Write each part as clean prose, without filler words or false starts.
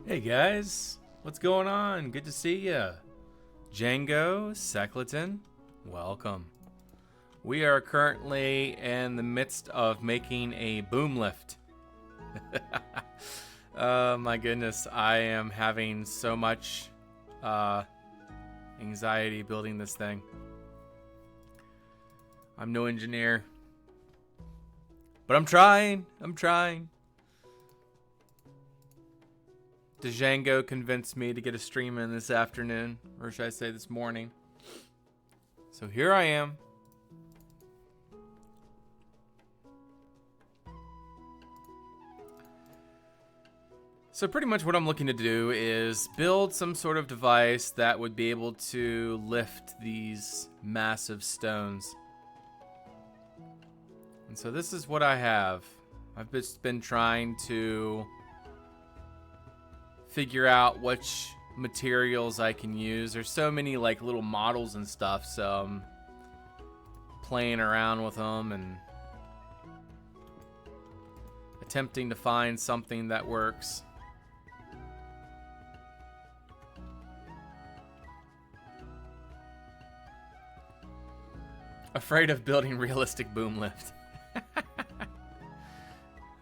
Hey guys, what's going on? Good to see ya. Django, Secleton, welcome. We are currently in the midst of making a boom lift. Oh my goodness, I am having so much anxiety building this thing. I'm no engineer, but I'm trying. Django convinced me to get a stream in this afternoon, or should I say this morning. So here I am. So pretty much what I'm looking to do is build some sort of device that would be able to lift these massive stones. And so this is what I have. I've just been trying to figure out which materials I can use. There's so many like little models and stuff, so I'm playing around with them and attempting to find something that works. Afraid of building realistic boom lift.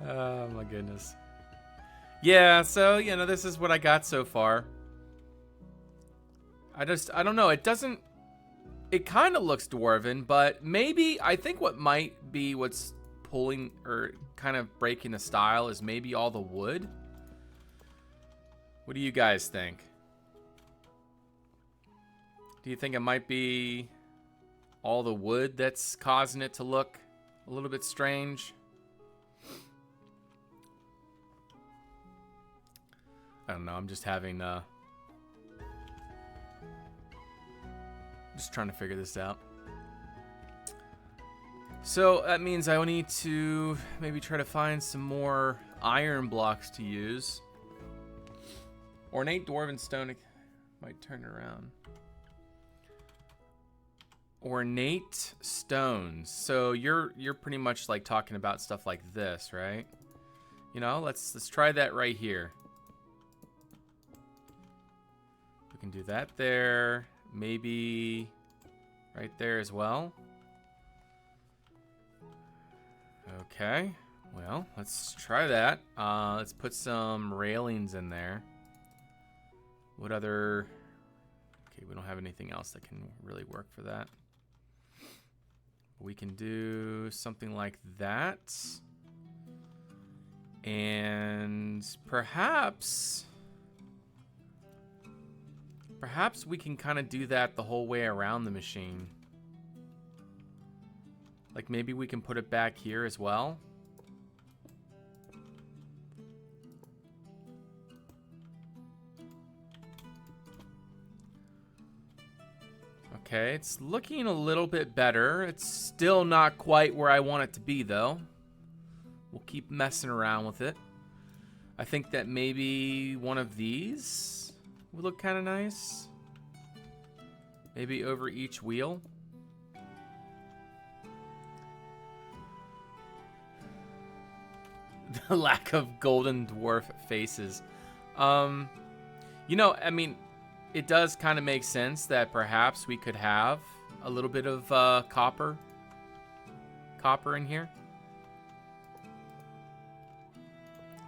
Oh my goodness. Yeah, so, you know, this is what I got so far. I don't know. It kind of looks Dwarven, but maybe, I think what might be what's pulling or kind of breaking the style is maybe all the wood. What do you guys think? Do you think it might be all the wood that's causing it to look a little bit strange? I don't know, I'm just having, just trying to figure this out. So that means I will need to maybe try to find some more iron blocks to use. Ornate Dwarven stone might turn it around. Ornate stones. So you're pretty much like talking about stuff like this, right? You know, let's try that right here. We can do that there. Maybe right there as well. Okay. Well, let's try that. Let's put some railings in there. What other... Okay, we don't have anything else that can really work for that. We can do something like that. And perhaps we can kind of do that the whole way around the machine. Like maybe we can put it back here as well. Okay, it's looking a little bit better. It's still not quite where I want it to be though. We'll keep messing around with it. I think that maybe one of these would look kind of nice. Maybe over each wheel. The lack of golden dwarf faces. You know, I mean, it does kind of make sense that perhaps we could have a little bit of copper in here.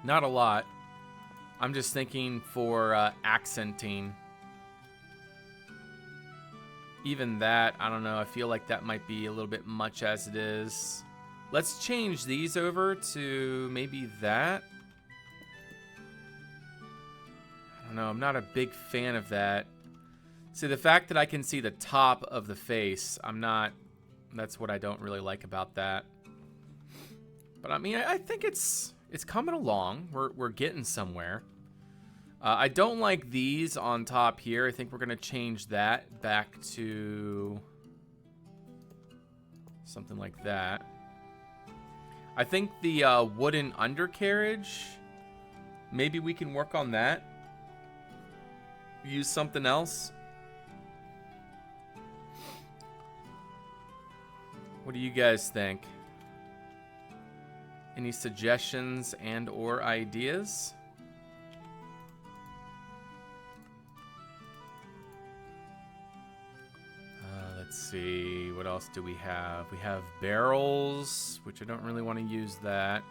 Not a lot. I'm just thinking for accenting. Even that, I don't know. I feel like that might be a little bit much as it is. Let's change these over to maybe that. I don't know. I'm not a big fan of that. See, the fact that I can see the top of the face, I'm not... That's what I don't really like about that. But I mean, I think it's coming along. We're getting somewhere. I don't like these on top here. I think we're going to change that back to something like that. I think the wooden undercarriage, maybe we can work on that. Use something else. What do you guys think? Any suggestions and or ideas? Let's see, what else do we have? We have barrels, which I don't really want to use that.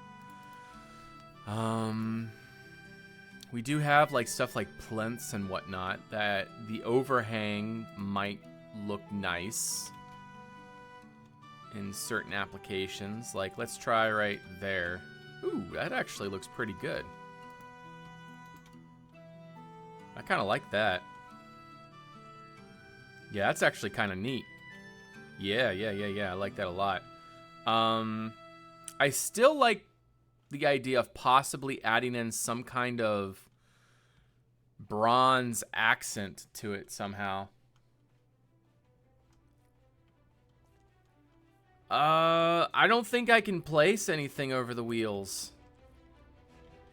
We do have like stuff like plinths and whatnot that the overhang might look nice in certain applications. Like, let's try right there. Ooh, that actually looks pretty good. I kind of like that. Yeah, that's actually kind of neat. Yeah, I like that a lot. I still like the idea of possibly adding in some kind of bronze accent to it somehow. I don't think I can place anything over the wheels.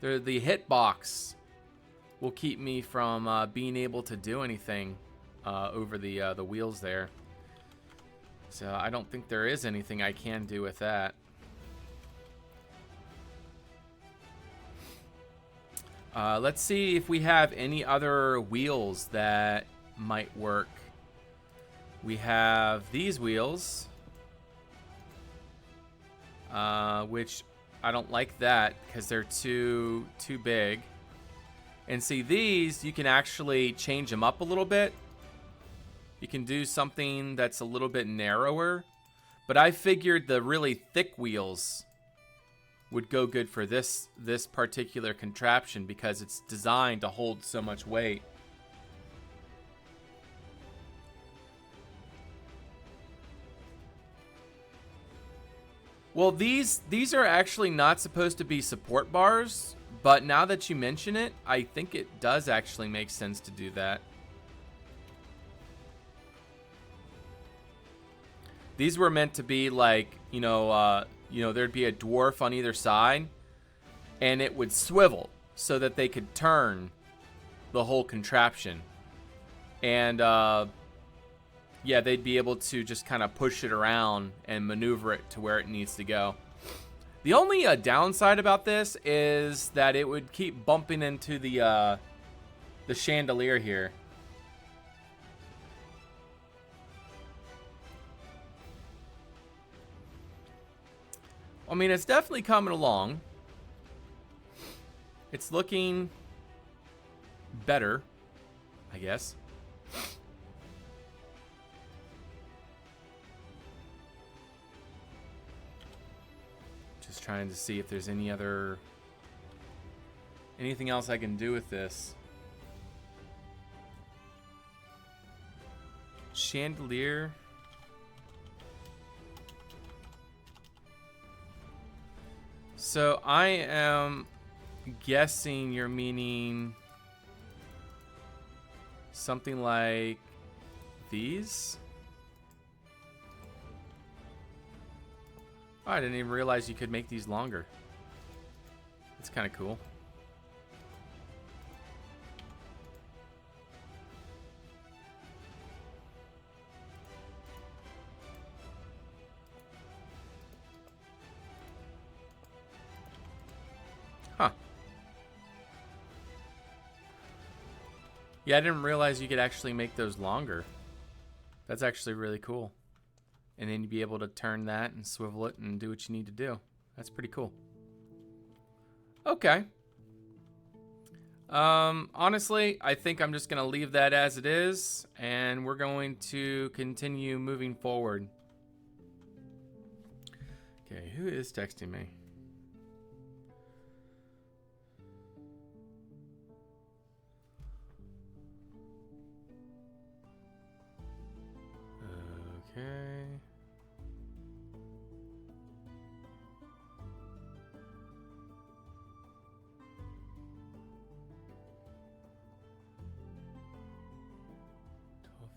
The hitbox will keep me from being able to do anything over the wheels there. So I don't think there is anything I can do with that. Let's see if we have any other wheels that might work. We have these wheels, which I don't like that because they're too big. And see, these, you can actually change them up a little bit. You can do something that's a little bit narrower. But I figured the really thick wheels would go good for this particular contraption because it's designed to hold so much weight. Well, these are actually not supposed to be support bars, but now that you mention it, I think it does actually make sense to do that. These were meant to be like, there'd be a dwarf on either side, and it would swivel so that they could turn the whole contraption. And, yeah, they'd be able to just kind of push it around and maneuver it to where it needs to go. The only downside about this is that it would keep bumping into the chandelier here. I mean, it's definitely coming along. It's looking better, I guess. Just trying to see if there's anything else I can do with this. Chandelier. So I am guessing you're meaning something like these? Oh, I didn't even realize you could make these longer. That's kind of cool. Huh. Yeah, I didn't realize you could actually make those longer. That's actually really cool. And then you'd be able to turn that and swivel it and do what you need to do. That's pretty cool. Okay. Honestly, I think I'm just going to leave that as it is. And we're going to continue moving forward. Okay, who is texting me? Okay.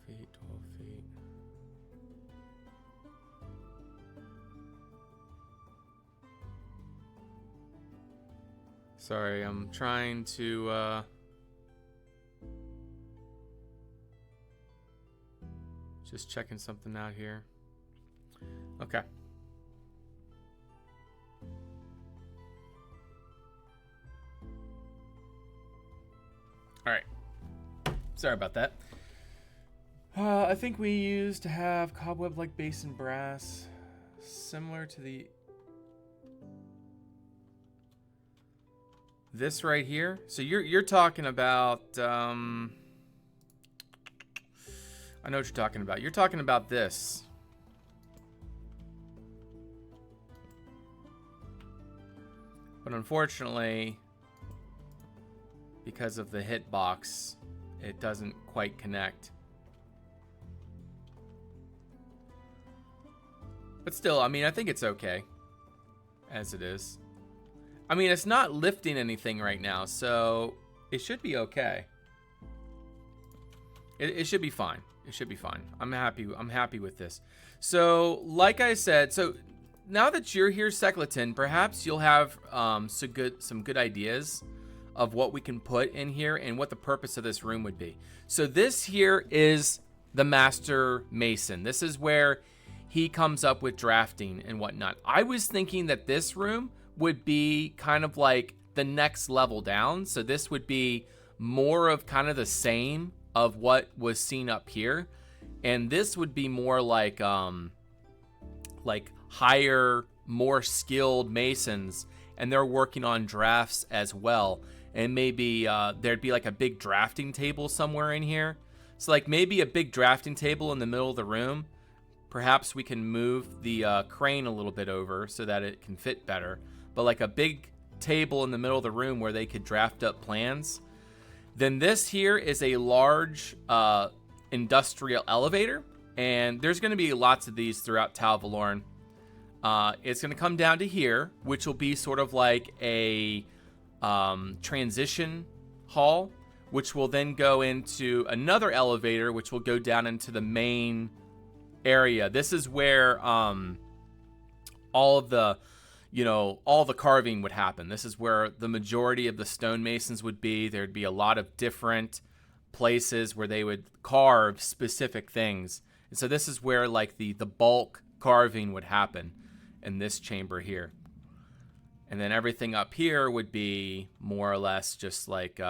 Feet, 12 feet. Sorry, I'm trying to just checking something out here. Okay. All right. Sorry about that. I think we used to have cobweb-like base and brass, similar to the... This right here. So you're talking about... I know what you're talking about. You're talking about this. But unfortunately, because of the hitbox, it doesn't quite connect. But still, I mean, I think it's okay as it is. I mean, it's not lifting anything right now, so it should be okay. It should be fine. It should be fine. I'm happy with this. So, like I said, so now that you're here, Secleton, perhaps you'll have some good ideas of what we can put in here and what the purpose of this room would be. So this here is the Master Mason. This is where he comes up with drafting and whatnot. I was thinking that this room would be kind of like the next level down. So this would be more of kind of the same of what was seen up here. And this would be more like higher, more skilled masons, and they're working on drafts as well. And maybe there'd be like a big drafting table somewhere in here. So like maybe a big drafting table in the middle of the room. Perhaps we can move the crane a little bit over so that it can fit better. But like a big table in the middle of the room where they could draft up plans. Then this here is a large industrial elevator. And there's going to be lots of these throughout Tal Valorn. It's going to come down to here, which will be sort of like a transition hall, which will then go into another elevator, which will go down into the main area. This is where all the carving would happen. This is where the majority of the stonemasons would be. There'd be a lot of different places where they would carve specific things. And so this is where like the bulk carving would happen in this chamber here. And then everything up here would be more or less just like,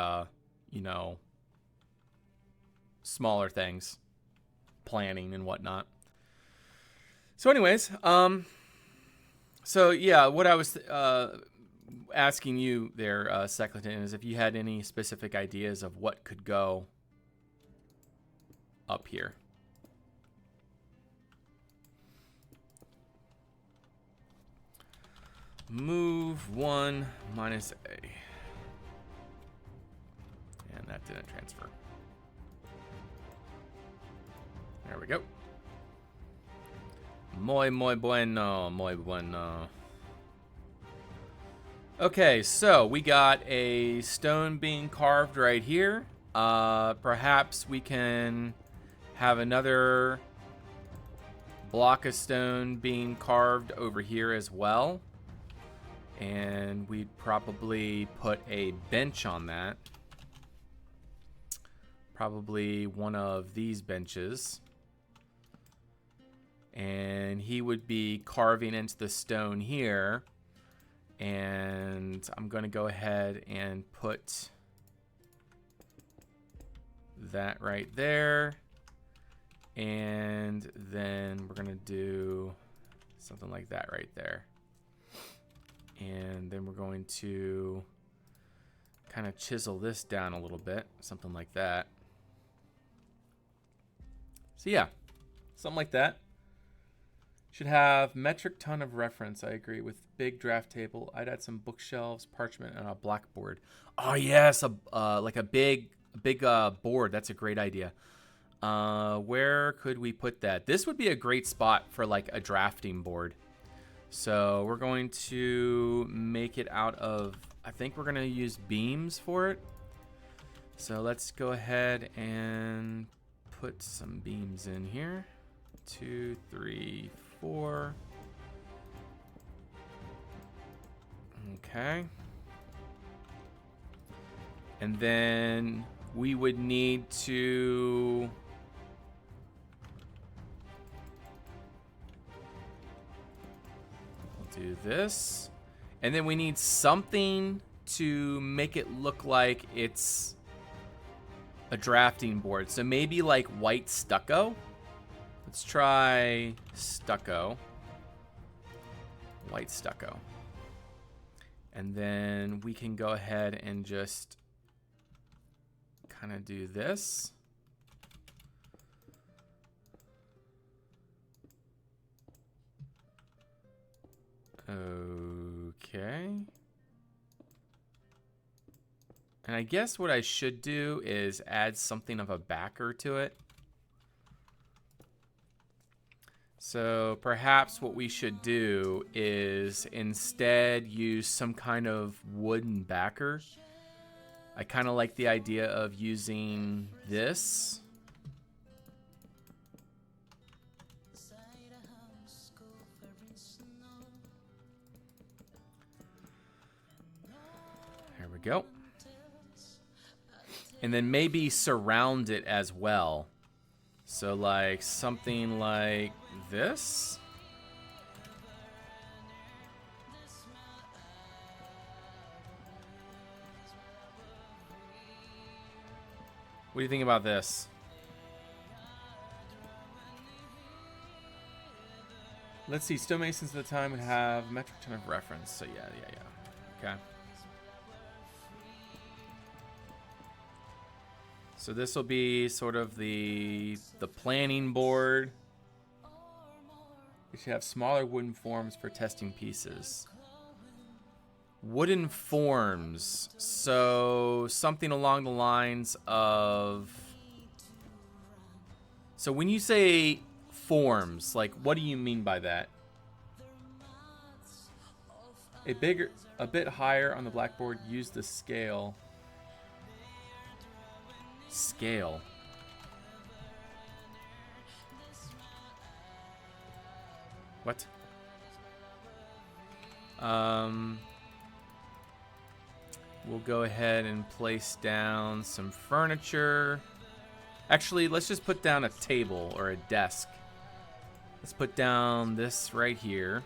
smaller things, planning and whatnot. So anyways, so yeah, what I was asking you there, Secleton, is if you had any specific ideas of what could go up here. Move 1 minus A. And that didn't transfer. There we go. Muy bueno, muy bueno. Okay, so we got a stone being carved right here. Perhaps we can have another block of stone being carved over here as well. And we'd probably put a bench on that. Probably one of these benches. And he would be carving into the stone here. And I'm going to go ahead and put that right there. And then we're going to do something like that right there. And then we're going to kind of chisel this down a little bit, something like that. So yeah, something like that. Should have metric ton of reference. I agree with big draft table. I'd add some bookshelves, parchment, and a blackboard. Oh yes, like a big board. That's a great idea. Where could we put that? This would be a great spot for like a drafting board. So we're going to make it out of, I think we're going to use beams for it. So let's go ahead and put some beams in here. 2, 3, 4. Okay. And then we would need to do this, and then we need something to make it look like it's a drafting board. So maybe like white stucco. Let's try stucco. White stucco. And then we can go ahead and just kind of do this. Okay. And I guess what I should do is add something of a backer to it. So perhaps what we should do is instead use some kind of wooden backer. I kind of like the idea of using this. There we go. And then maybe surround it as well. So like something like this. What do you think about this? Let's see, stonemasons at the time would have a metric ton of reference. So yeah. Okay. So this will be sort of the planning board. We should have smaller wooden forms for testing pieces. Wooden forms. So something along the lines of... So when you say forms, like what do you mean by that? A bit higher on the blackboard, use the scale. Scale. What? We'll go ahead and place down some furniture. Actually, let's just put down a table or a desk. Let's put down this right here.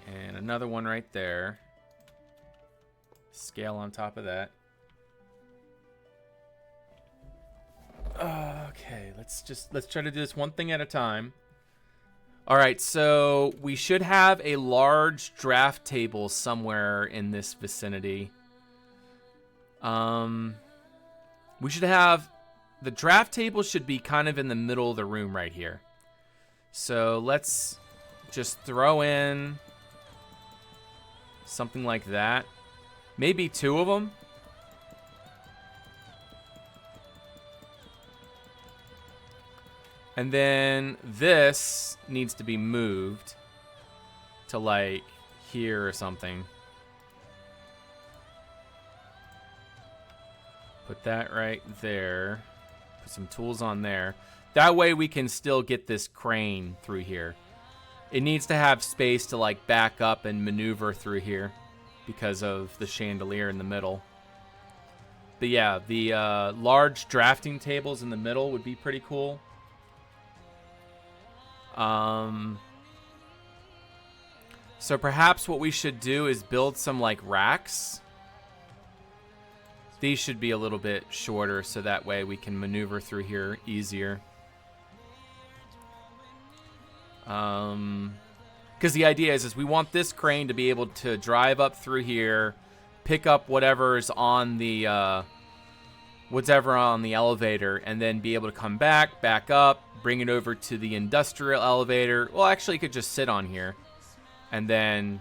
And another one right there. Scale on top of that. Okay, let's try to do this one thing at a time. All right, so we should have a large draft table somewhere in this vicinity. We should have the draft table should be kind of in the middle of the room right here. So let's just throw in something like that. Maybe two of them. And then this needs to be moved to like here or something. Put that right there. Put some tools on there. That way we can still get this crane through here. It needs to have space to like back up and maneuver through here because of the chandelier in the middle. But yeah, the large drafting tables in the middle would be pretty cool. So perhaps what we should do is build some like racks. These should be a little bit shorter so that way we can maneuver through here easier. Because the idea is we want this crane to be able to drive up through here, pick up whatever's on the elevator, and then be able to come back up, bring it over to the industrial elevator. Well, actually, it could just sit on here and then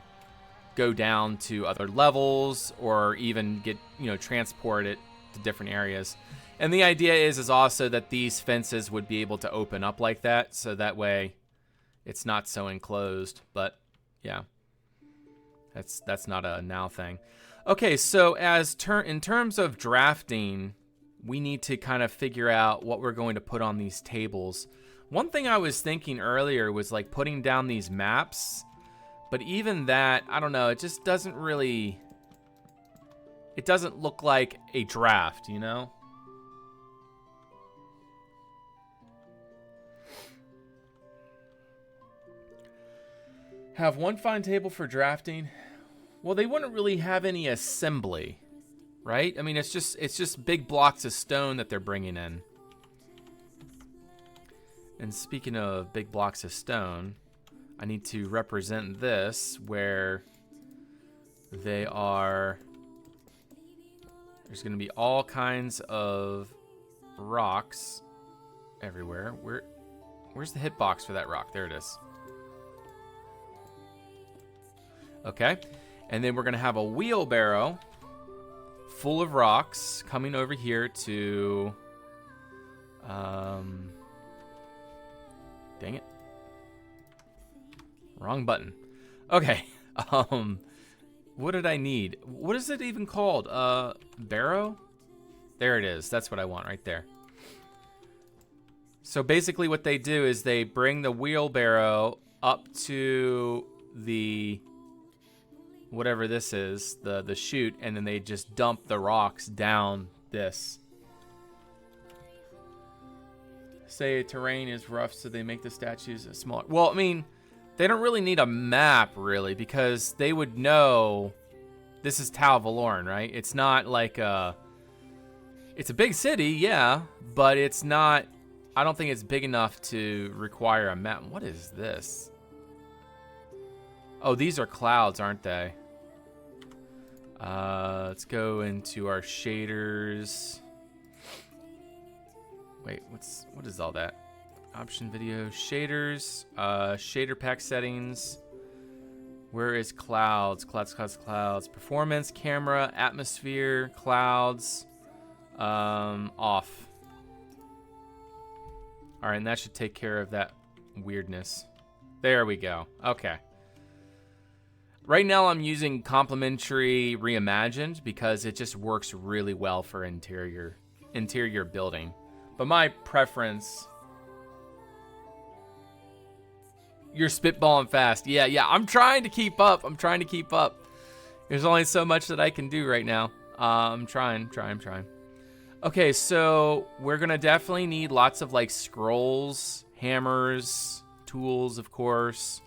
go down to other levels or even get, transport it to different areas. And the idea is also that these fences would be able to open up like that, so that way it's not so enclosed. But yeah, that's not a now thing. Okay, so in terms of drafting, we need to kind of figure out what we're going to put on these tables. One thing I was thinking earlier was like putting down these maps, but even that, I don't know, it just doesn't really, it doesn't look like a draft, you know? Have one fine table for drafting? Well, they wouldn't really have any assembly. right? I mean, it's just big blocks of stone that they're bringing in. And speaking of big blocks of stone, I need to represent this where they are. There's going to be all kinds of rocks everywhere. Where's the hitbox for that rock? There it is. Okay. And then we're going to have a wheelbarrow full of rocks coming over here to... dang it. Wrong button. Okay. What did I need? What is it even called? Barrow? There it is. That's what I want right there. So basically what they do is they bring the wheelbarrow up to the... whatever this is, the chute, and then they just dump the rocks down this. Say terrain is rough, so they make the statues smaller. Well, I mean, they don't really need a map, really, because they would know this is Tal Valorn, right? It's not like a... It's a big city, yeah, but it's not... I don't think it's big enough to require a map. What is this? Oh, these are clouds, aren't they? Let's go into our shaders. Wait, what is all that? Option video, shaders, shader pack settings. Where is clouds? Clouds. Performance, camera, atmosphere, clouds, off. All right, and that should take care of that weirdness. There we go. Okay. Right now I'm using complementary reimagined because it just works really well for interior building. But my preference... You're spitballing fast. Yeah, I'm trying to keep up. There's only so much that I can do right now. I'm trying. Okay, so we're gonna definitely need lots of like scrolls, hammers, tools, of course.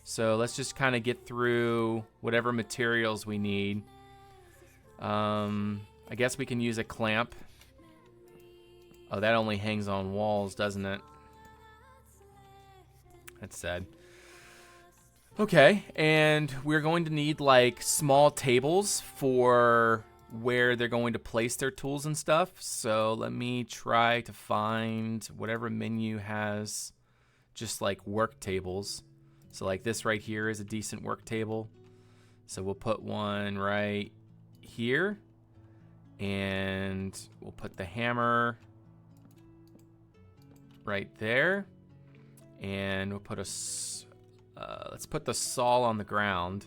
So let's just kind of get through whatever materials we need. I guess we can use a clamp. Oh, that only hangs on walls, doesn't it? That's sad. Okay, and we're going to need like small tables for where they're going to place their tools and stuff. So let me try to find whatever menu has just like work tables. So like this right here is a decent work table. So we'll put one right here. And we'll put the hammer right there. And we'll put let's put the saw on the ground.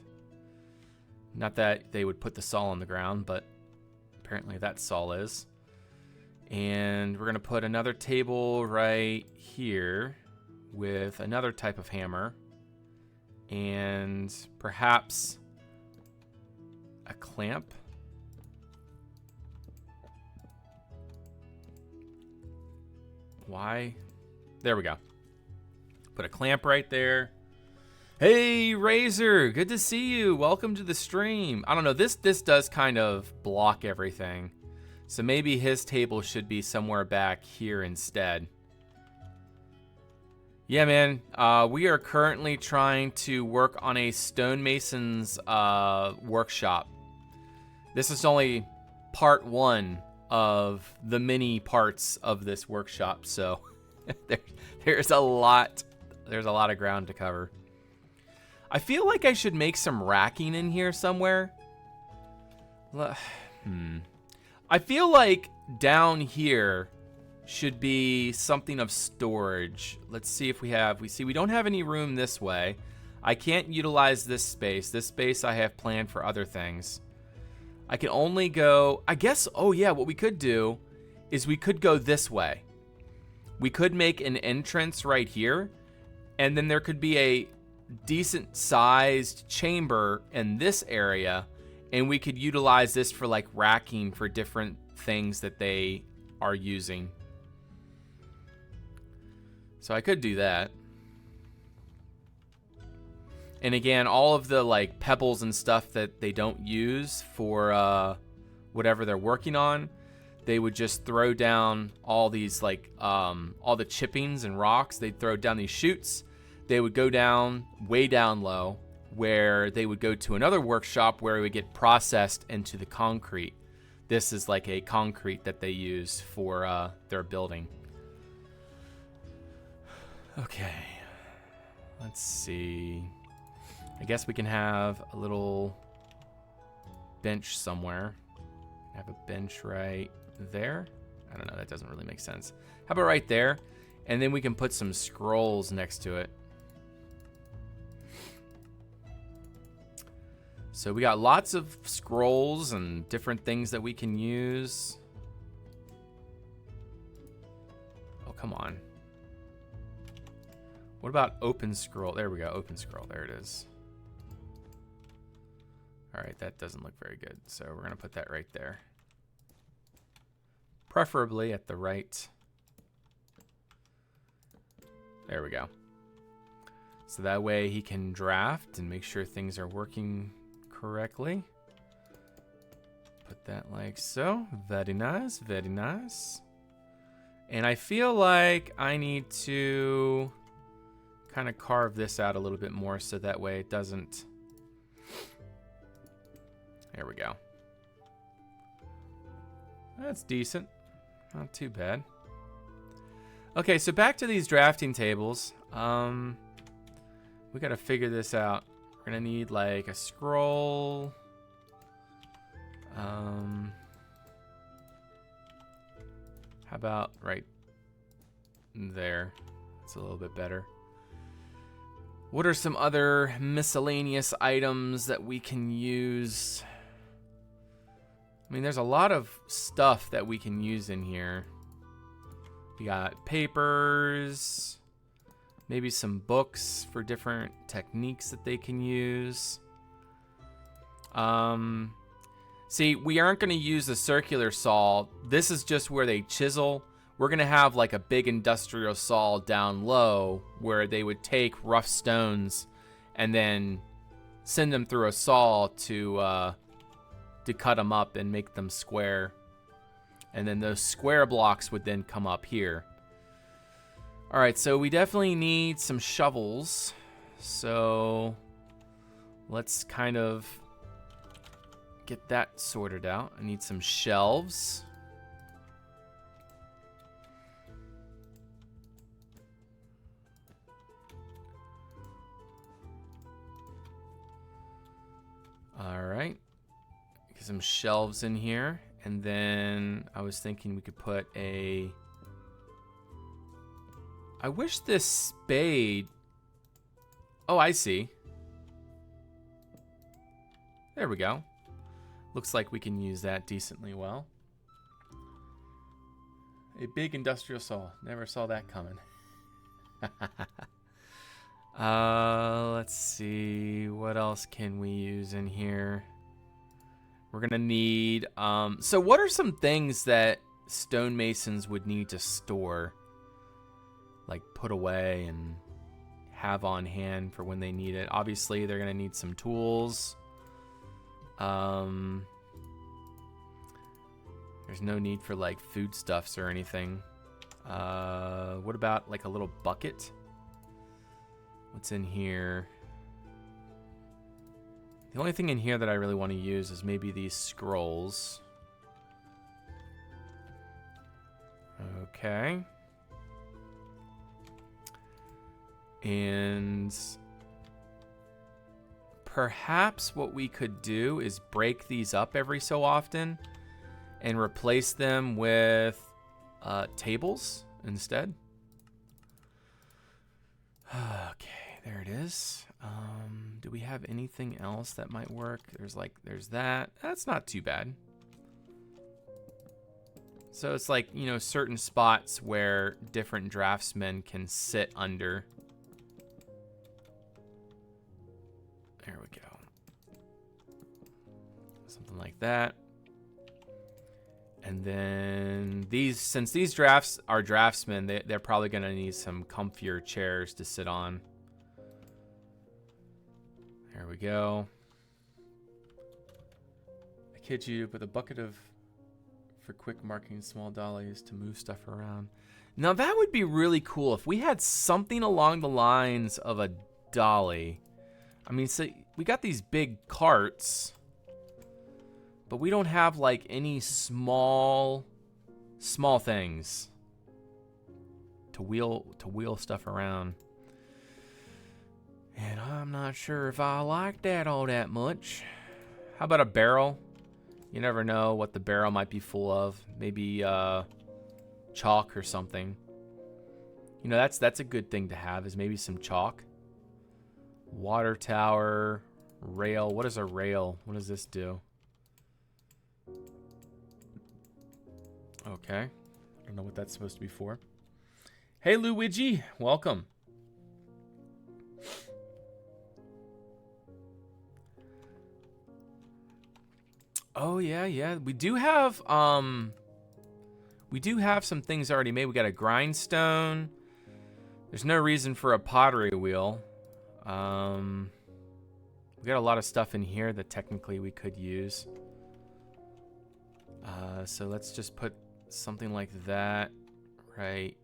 Not that they would put the saw on the ground, but apparently that saw is. And we're going to put another table right here with another type of hammer. And perhaps a clamp. Why? There we go. Put a clamp right there. Hey, Razor, good to see you. Welcome to the stream. I don't know, this does kind of block everything. So maybe his table should be somewhere back here instead. Yeah, man, we are currently trying to work on a Stonemason's workshop. This is only part one of the many parts of this workshop, so there's a lot of ground to cover. I feel like I should make some racking in here somewhere. I feel like down here should be something of storage. Let's see if we have. We don't have any room this way. I can't utilize this space. This space I have planned for other things. I can only go, I guess, oh yeah, what we could do is we could go this way. We could make an entrance right here, and then there could be a decent sized chamber in this area, and we could utilize this for like racking for different things that they are using. So I could do that. And again, all of the like pebbles and stuff that they don't use for whatever they're working on, they would just throw down all these, like, all the chippings and rocks. They'd throw down these chutes. They would go down, way down low, where they would go to another workshop where it would get processed into the concrete. This is like a concrete that they use for their building. Okay. Let's see. I guess we can have a little bench somewhere. Have a bench right there. I don't know, that doesn't really make sense. How about right there? And then we can put some scrolls next to it. So we got lots of scrolls and different things that we can use. Oh, come on. What about open scroll? There we go, open scroll, there it is. All right, that doesn't look very good. So we're gonna put that right there. Preferably at the right. There we go. So that way he can draft and make sure things are working correctly. Put that like so. Very nice, very nice. And I feel like I need to kind of carve this out a little bit more so that way it doesn't. There we go. That's decent. Not too bad. Okay, so back to these drafting tables. We gotta figure this out. We're gonna need like a scroll. How about right there? That's a little bit better. What are some other miscellaneous items that we can use? I mean, there's a lot of stuff that we can use in here. We got papers, maybe some books for different techniques that they can use. See, we aren't going to use the circular saw. This is just where they chisel. We're going to have like a big industrial saw down low where they would take rough stones and then send them through a saw to cut them up and make them square. And then those square blocks would then come up here. All right, so we definitely need some shovels. So let's kind of get that sorted out. I need some shelves. All right. Get some shelves in here. And then I was thinking we could put a... I wish this spade... Oh, I see. There we go. Looks like we can use that decently well. A big industrial saw. Never saw that coming. Let's see. What else can we use in here? We're gonna need, so what are some things that stonemasons would need to store? Like put away and have on hand for when they need it. Obviously, they're gonna need some tools. There's no need for like foodstuffs or anything. What about like a little bucket? What's in here? The only thing in here that I really want to use is maybe these scrolls. Okay. And perhaps what we could do is break these up every so often and replace them with tables instead. Okay, there it is. Do we have anything else that might work? There's that. That's not too bad. So it's like, you know, certain spots where different draftsmen can sit under. There we go. Something like that. And then these, since these drafts are draftsmen, they're probably going to need some comfier chairs to sit on. There we go. I kid you, but the bucket of for quick marking small dollies to move stuff around. Now that would be really cool if we had something along the lines of a dolly. I mean, so we got these big carts, but we don't have like any small things to wheel stuff around. And I'm not sure if I like that all that much. How about a barrel? You never know what the barrel might be full of. Maybe chalk or something. You know, that's a good thing to have, is maybe some chalk. Water tower, rail. What is a rail? What does this do? Okay. I don't know what that's supposed to be for. Hey, Luigi. Welcome. Oh, yeah. We do have some things already made. We got a grindstone. There's no reason for a pottery wheel. We got a lot of stuff in here that technically we could use. So let's just put something like that right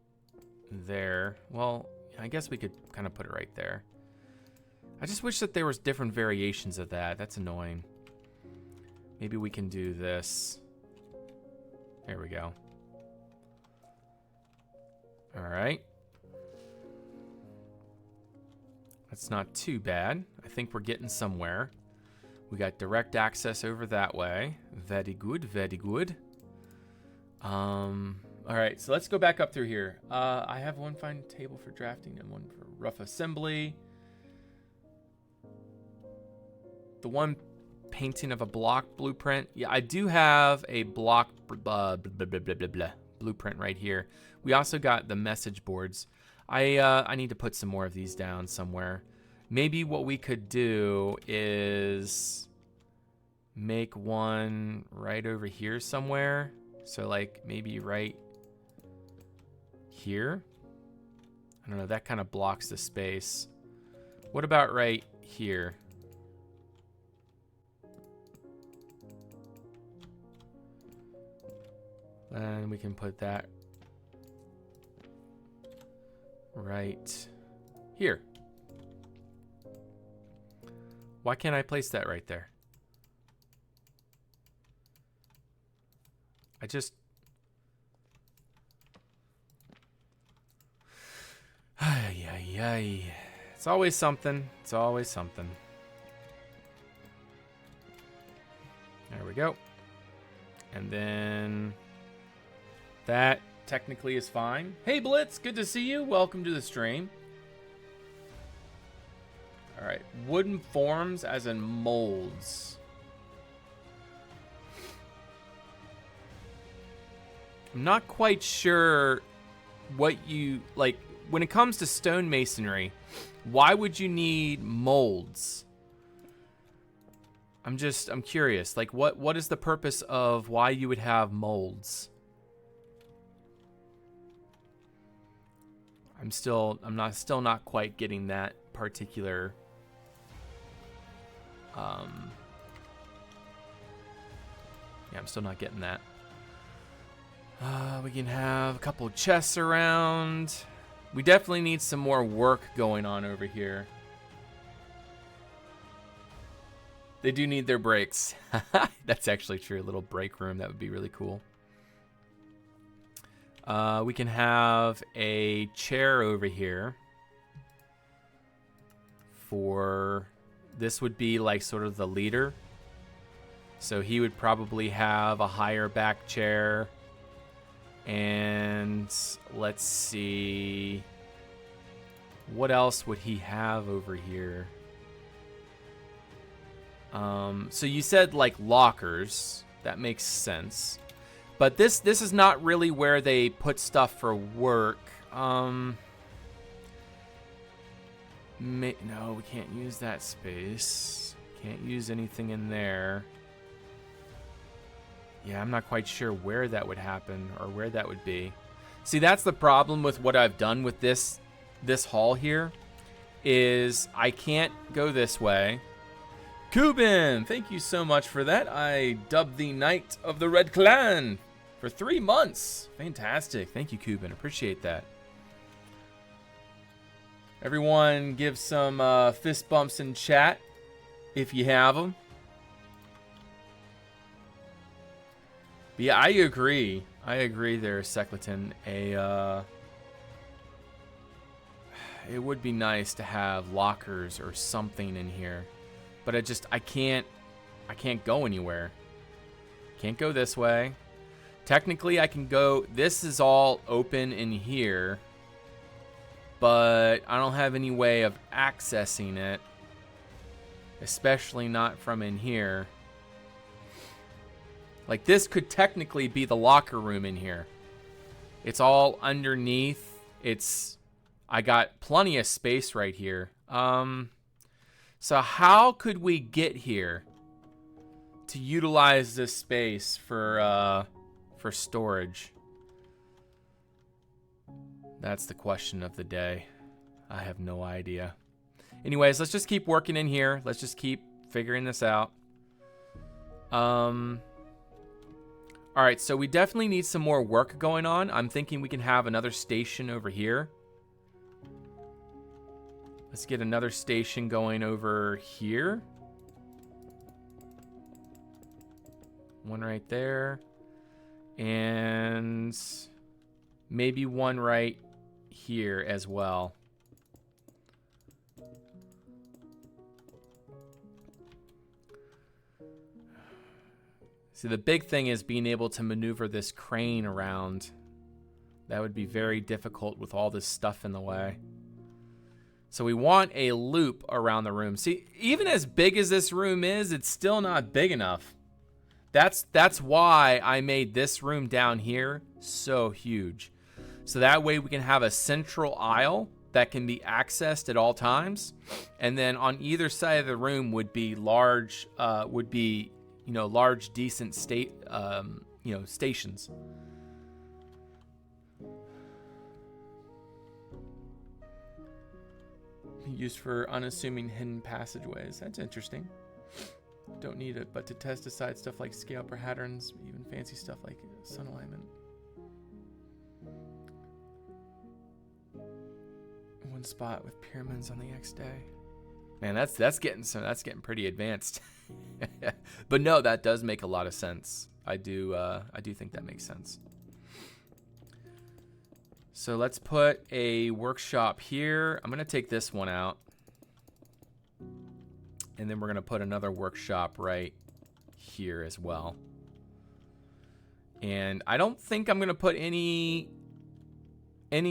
there. Well, I guess we could kind of put it right there. I just wish that there was different variations of that. That's annoying. Maybe we can do this. There we go. All right. That's not too bad. I think we're getting somewhere. We got direct access over that way. Very good, very good. All right, so let's go back up through here. I have one fine table for drafting and one for rough assembly. The one painting of a block blueprint. Yeah, I do have a block blueprint right here. We also got the message boards. I need to put some more of these down somewhere. Maybe what we could do is make one right over here somewhere. So like maybe right here. I don't know, that kind of blocks the space. What about right here? And we can put that right here. Why can't I place that right there? I just... It's always something. It's always something. There we go. And then that technically is fine. Hey Blitz, good to see you. Welcome to the stream. All right, wooden forms as in molds. I'm not quite sure what you like when it comes to stonemasonry. Why would you need molds? I'm curious. Like, what is the purpose of why you would have molds? I'm still not quite getting that particular. Yeah, I'm still not getting that. We can have a couple chests around. We definitely need some more work going on over here. They do need their breaks. That's actually true. A little break room. That would be really cool. We can have a chair over here. This would be like sort of the leader. So he would probably have a higher back chair. And let's see. What else would he have over here? So you said like lockers. That makes sense. But this is not really where they put stuff for work. No, we can't use that space. Can't use anything in there. Yeah, I'm not quite sure where that would happen or where that would be. See, that's the problem with what I've done with this hall here, is I can't go this way, Kubin, thank you so much for that. I dubbed the Knight of the Red Clan for 3 months. Fantastic. Thank you, Kubin. Appreciate that. Everyone give some fist bumps in chat if you have them. But yeah, I agree. I agree there, Secleton. It would be nice to have lockers or something in here. But I can't go anywhere. Can't go this way. Technically, I can go, this is all open in here, but I don't have any way of accessing it, especially not from in here. Like, this could technically be the locker room in here. It's all underneath. I got plenty of space right here. So how could we get here to utilize this space for storage? That's the question of the day. I have no idea. Anyways, let's just keep working in here. Let's just keep figuring this out. All right, so we definitely need some more work going on. I'm thinking we can have another station over here. Let's get another station going over here. One right there. And maybe one right here as well. See, the big thing is being able to maneuver this crane around. That would be very difficult with all this stuff in the way. So we want a loop around the room. See, even as big as this room is, it's still not big enough. That's why I made this room down here so huge. So that way we can have a central aisle that can be accessed at all times. And then on either side of the room would be large, large decent stations. Used for unassuming hidden passageways. That's interesting. Don't need it, but to test aside stuff like scale patterns, even fancy stuff like sun alignment. One spot with pyramids on the next day. Man, that's getting pretty advanced. But no, that does make a lot of sense. I do think that makes sense. So let's put a workshop here. I'm gonna take this one out. And then we're gonna put another workshop right here as well. And I don't think I'm gonna put any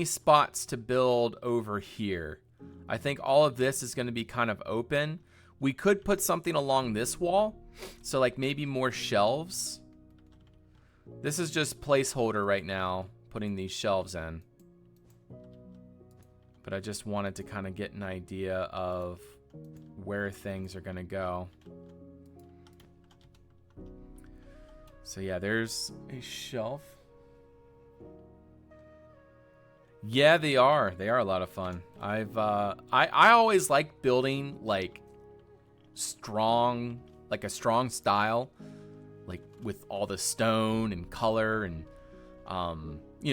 spots to build over here. I think all of this is gonna be kind of open. We could put something along this wall. So like maybe more shelves. This is just placeholder right now, putting these shelves in. But I just wanted to kind of get an idea of where things are going to go. So yeah, there's a shelf. Yeah, they are. They are a lot of fun. I always like building like a strong style, like with all the stone and color and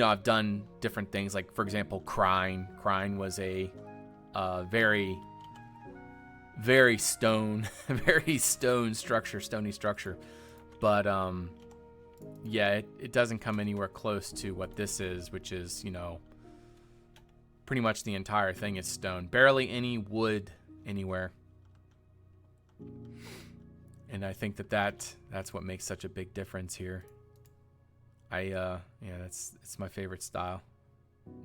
I've done different things, like for example, Crine. Crine was a very stone, very stony structure. But yeah, it doesn't come anywhere close to what this is, which is, pretty much the entire thing is stone. Barely any wood anywhere. And I think that's what makes such a big difference here. It's my favorite style.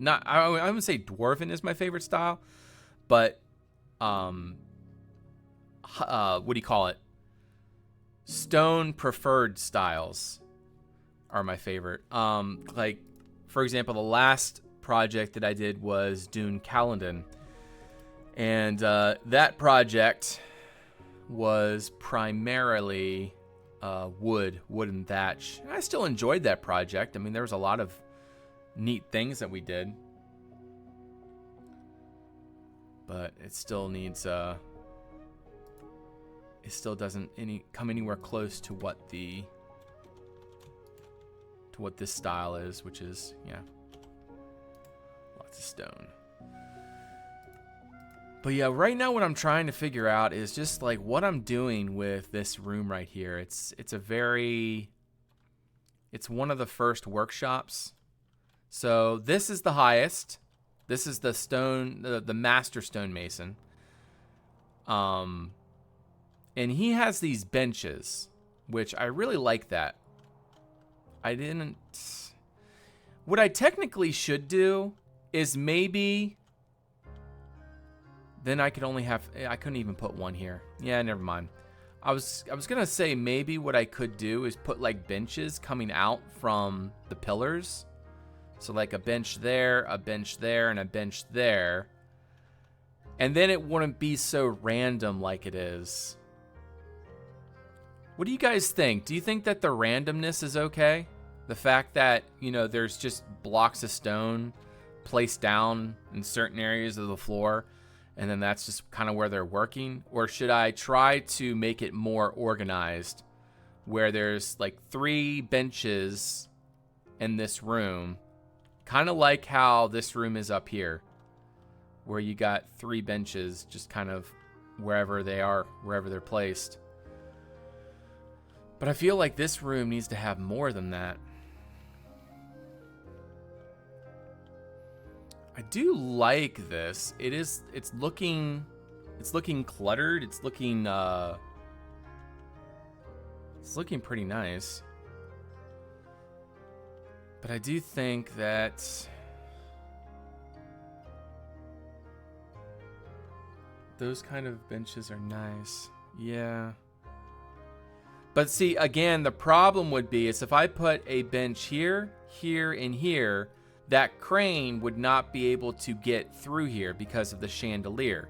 I wouldn't say Dwarven is my favorite style, but what do you call it? Stone preferred styles are my favorite. Like for example, the last project that I did was Dune Caledon, and that project was primarily wood and thatch. And I still enjoyed that project. I mean, there was a lot of neat things that we did, but it still needs it still doesn't come anywhere close to what this style is, which is, yeah, lots of stone. But yeah, right now what I'm trying to figure out is just like what I'm doing with this room right here. It's one of the first workshops. So this is the highest. This is the stone, the master stonemason. And he has these benches, which I really like that. What I technically should do is maybe, then I couldn't even put one here. Yeah, never mind. I was gonna say maybe what I could do is put like benches coming out from the pillars. So like a bench there, and a bench there. And then it wouldn't be so random like it is. What do you guys think? Do you think that the randomness is okay? The fact that, you know, there's just blocks of stone placed down in certain areas of the floor, and then that's just kind of where they're working? Or should I try to make it more organized, where there's like 3 benches in this room, kind of like how this room is up here, where you got 3 benches just kind of wherever they are, wherever they're placed. But I feel like this room needs to have more than that. I do like this. It's looking cluttered. It's looking pretty nice. But I do think that those kind of benches are nice. Yeah. But see, again, the problem would be is if I put a bench here, here, and here, that crane would not be able to get through here because of the chandelier.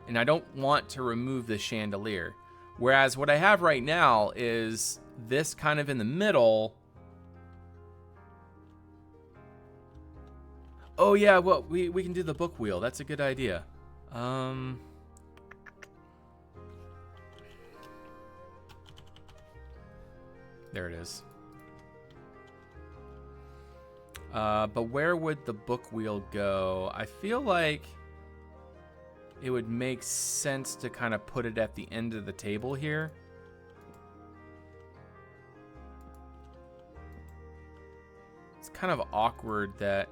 And I don't want to remove the chandelier. Whereas what I have right now is this kind of in the middle. Oh yeah, well, we can do the book wheel. That's a good idea. There it is. But where would the book wheel go? I feel like it would make sense to kind of put it at the end of the table here. It's kind of awkward that,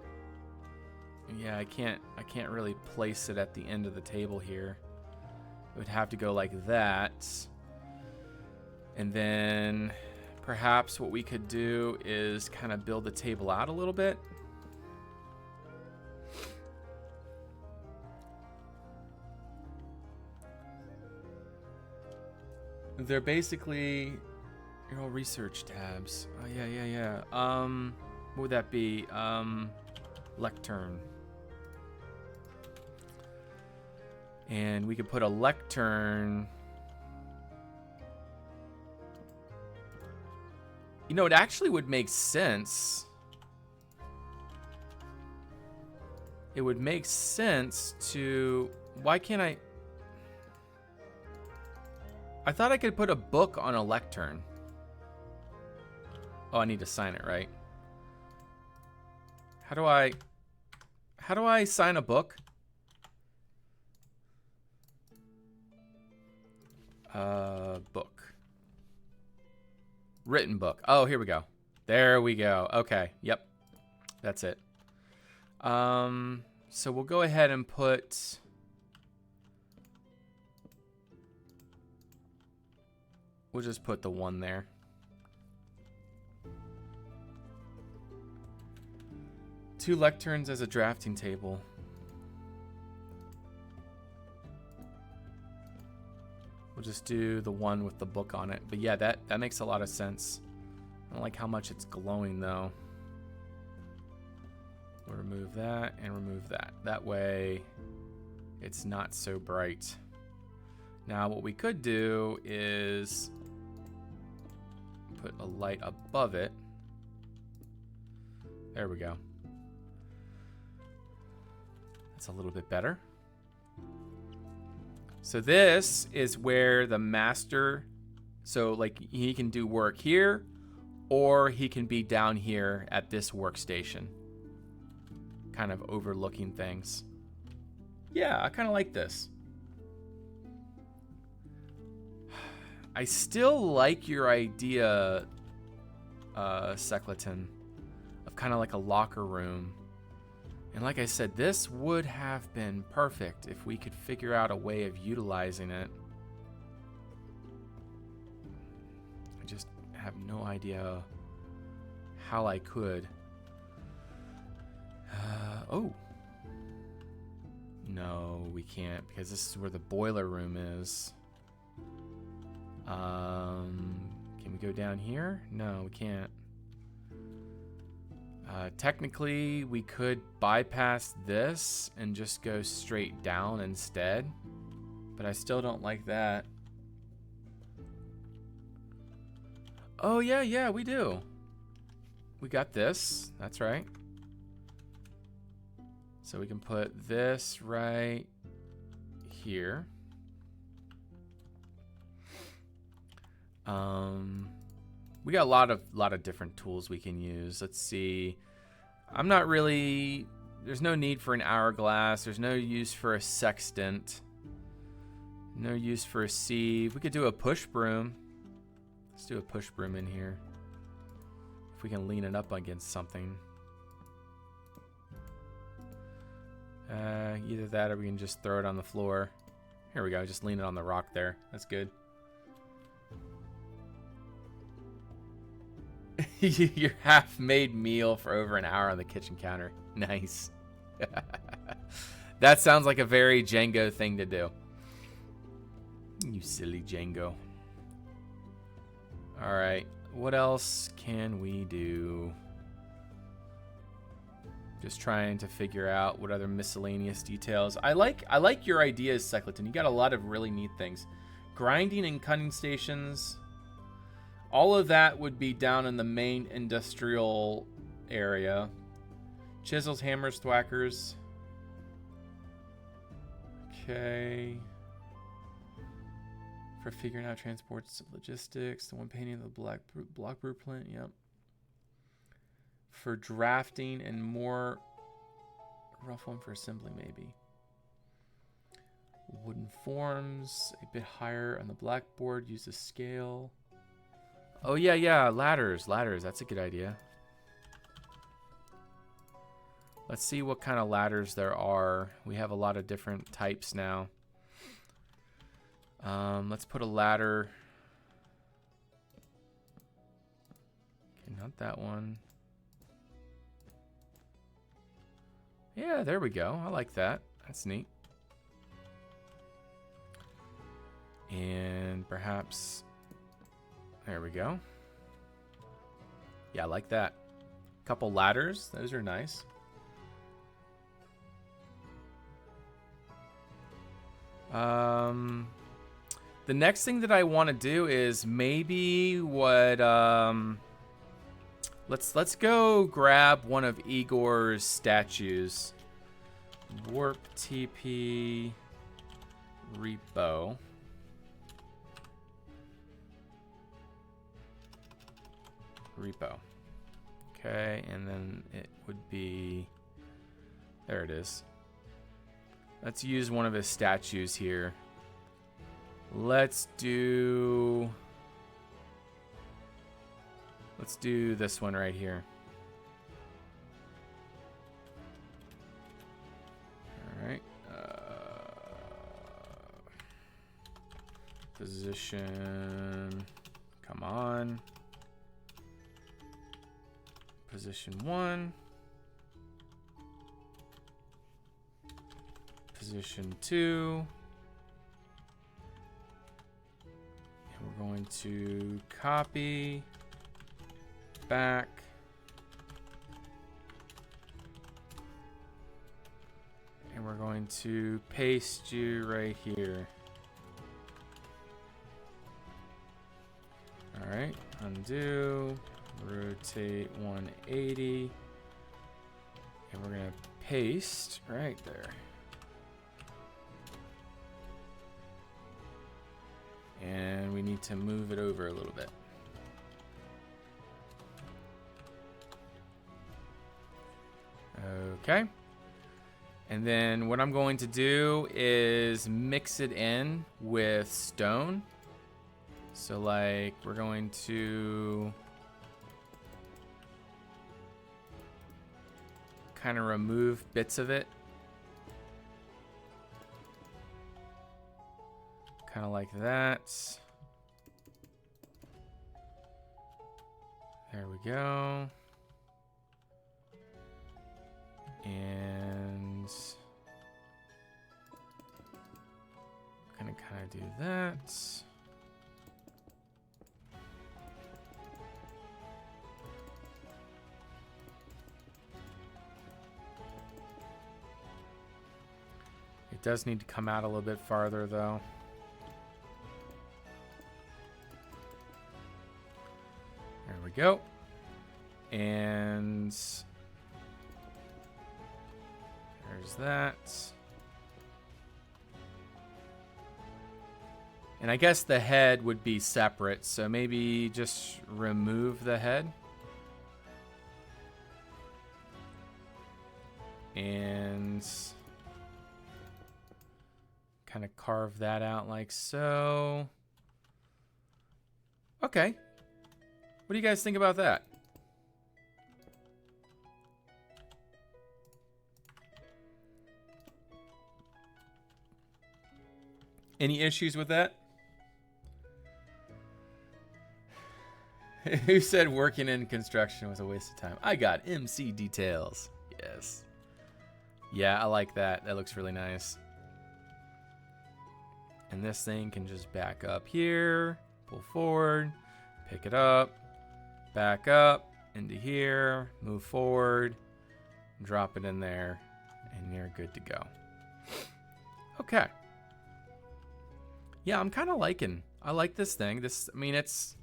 yeah, I can't really place it at the end of the table here. It would have to go like that. And then perhaps what we could do is kind of build the table out a little bit. They're basically your old research tabs. Oh yeah. What would that be? Lectern. And we could put a lectern. You know, it actually would make sense. It would make sense to... Why can't I... I thought I could put a book on a lectern. Oh, I need to sign it, right? How do I sign a book? Book. Written book. Oh, here we go. There we go. Okay. Yep. That's it. So we'll go ahead and put... We'll just put the 1 there. Two lecterns as a drafting table. We'll just do the 1 with the book on it. But yeah, that makes a lot of sense. I don't like how much it's glowing though. We'll remove that and remove that. That way it's not so bright. Now what we could do is put a light above it. There we go. That's a little bit better. So this is where the master, so like he can do work here, or he can be down here at this workstation, kind of overlooking things. Yeah, I kind of like this. I still like your idea, Secleton, of kind of like a locker room. And like I said, this would have been perfect if we could figure out a way of utilizing it. I just have no idea how I could. Oh. No, we can't, because this is where the boiler room is. Can we go down here? No, we can't. Technically, we could bypass this and just go straight down instead, but I still don't like that. Oh, yeah, we do. We got this. That's right. So we can put this right here. We got a lot of different tools we can use. Let's see. I'm not really. There's no need for an hourglass. There's no use for a sextant. No use for a sieve. We could do a push broom. Let's do a push broom in here. If we can lean it up against something. Either that or we can just throw it on the floor. Here we go. Just lean it on the rock there. That's good. Your half-made meal for over an hour on the kitchen counter. Nice. That sounds like a very Django thing to do. You silly Django. All right. What else can we do? Just trying to figure out what other miscellaneous details. I like your ideas, Secleton. You got a lot of really neat things. Grinding and cutting stations. All of that would be down in the main industrial area. Chisels, hammers, thwackers. Okay. For figuring out transports, logistics. The one painting of the block blueprint. Yep. For drafting and more rough one for assembly, maybe. Wooden forms, a bit higher on the blackboard. Use a scale. Oh yeah, ladders. That's a good idea. Let's see what kind of ladders there are. We have a lot of different types now. Let's put a ladder. Okay, not that one. Yeah, there we go. I like that. That's neat. And perhaps... There we go. Yeah, I like that. Couple ladders. Those are nice. The next thing that I want to do is maybe what... Let's go grab one of Igor's statues. Warp TP repo. Okay, and then it would be... There it is. Let's use one of his statues here. Let's do this one right here. All right. Position. Come on. Position 1. Position 2. And we're going to copy back. And we're going to paste you right here. All right, undo, rotate 180, and we're gonna paste right there. And we need to move it over a little bit. Okay. And then what I'm going to do is mix it in with stone. So like we're going to kind of remove bits of it. Kind of like that. There we go. And I'm gonna kind of do that. It does need to come out a little bit farther though. There we go. And there's that. And I guess the head would be separate, so maybe just remove the head. And kind of carve that out like so. Okay. What do you guys think about that? Any issues with that? Who said working in construction was a waste of time? I got MC details. Yes. Yeah, I like that. That looks really nice. And this thing can just back up here, pull forward, pick it up, back up into here, move forward, drop it in there, and you're good to go. Okay. Yeah, I'm kind of I like this thing. I mean, it's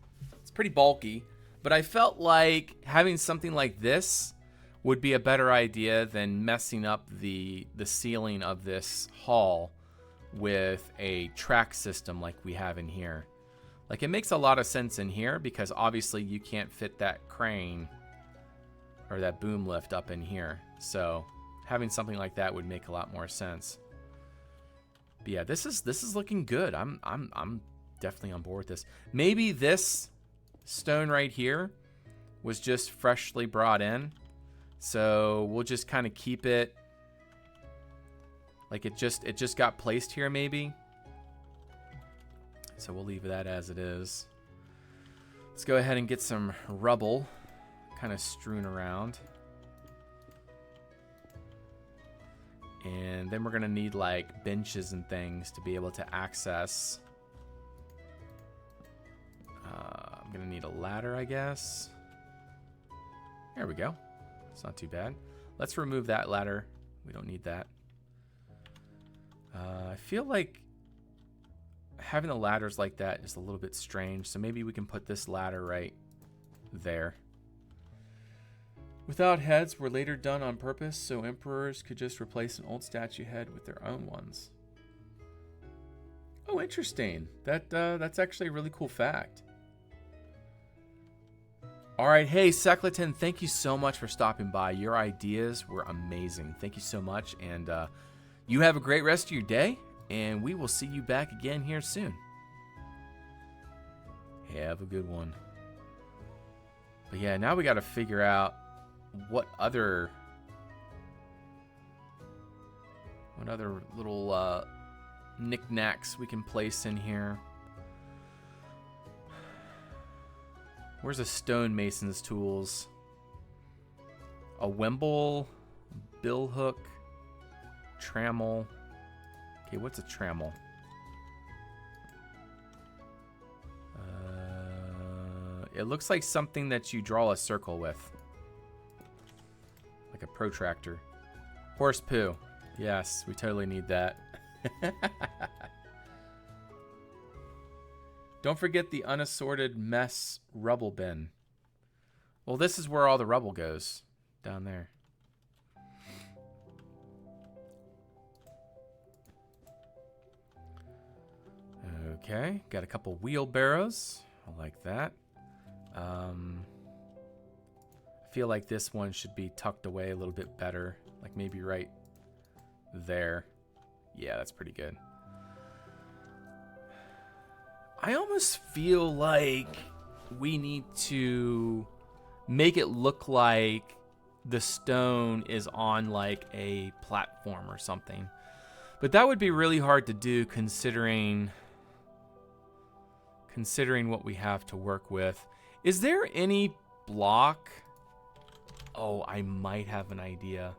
pretty bulky, but I felt like having something like this would be a better idea than messing up the ceiling of this hall with a track system like we have in here. Like, it makes a lot of sense in here because obviously you can't fit that crane or that boom lift up in here. So having something like that would make a lot more sense. But yeah, this is looking good. I'm definitely on board with this. Maybe this stone right here was just freshly brought in. So we'll just kind of keep it like it just got placed here maybe. So we'll leave that as it is. Let's go ahead and get some rubble kind of strewn around. And then we're going to need like benches and things to be able to access. I'm going to need a ladder, I guess. There we go. It's not too bad. Let's remove that ladder. We don't need that. I feel like having the ladders like that is a little bit strange. So maybe we can put this ladder right there. Without heads were later done on purpose so emperors could just replace an old statue head with their own ones. Oh, interesting. That's actually a really cool fact. All right, hey, Secleton, thank you so much for stopping by. Your ideas were amazing. Thank you so much, and you have a great rest of your day, and we will see you back again here soon. Have a good one. But yeah, now we got to figure out what other little knickknacks we can place in here. Where's a stonemason's tools? A wimble, bill hook, trammel. Okay, what's a trammel? It looks like something that you draw a circle with. Like a protractor. Horse poo. Yes, we totally need that. Don't forget the unassorted mess rubble bin. Well, this is where all the rubble goes. Down there. Okay, got a couple wheelbarrows. I like that. I feel like this one should be tucked away a little bit better. Like maybe right there. Yeah, that's pretty good. I almost feel like we need to make it look like the stone is on like a platform or something. But that would be really hard to do considering what we have to work with. Is there any block? Oh, I might have an idea.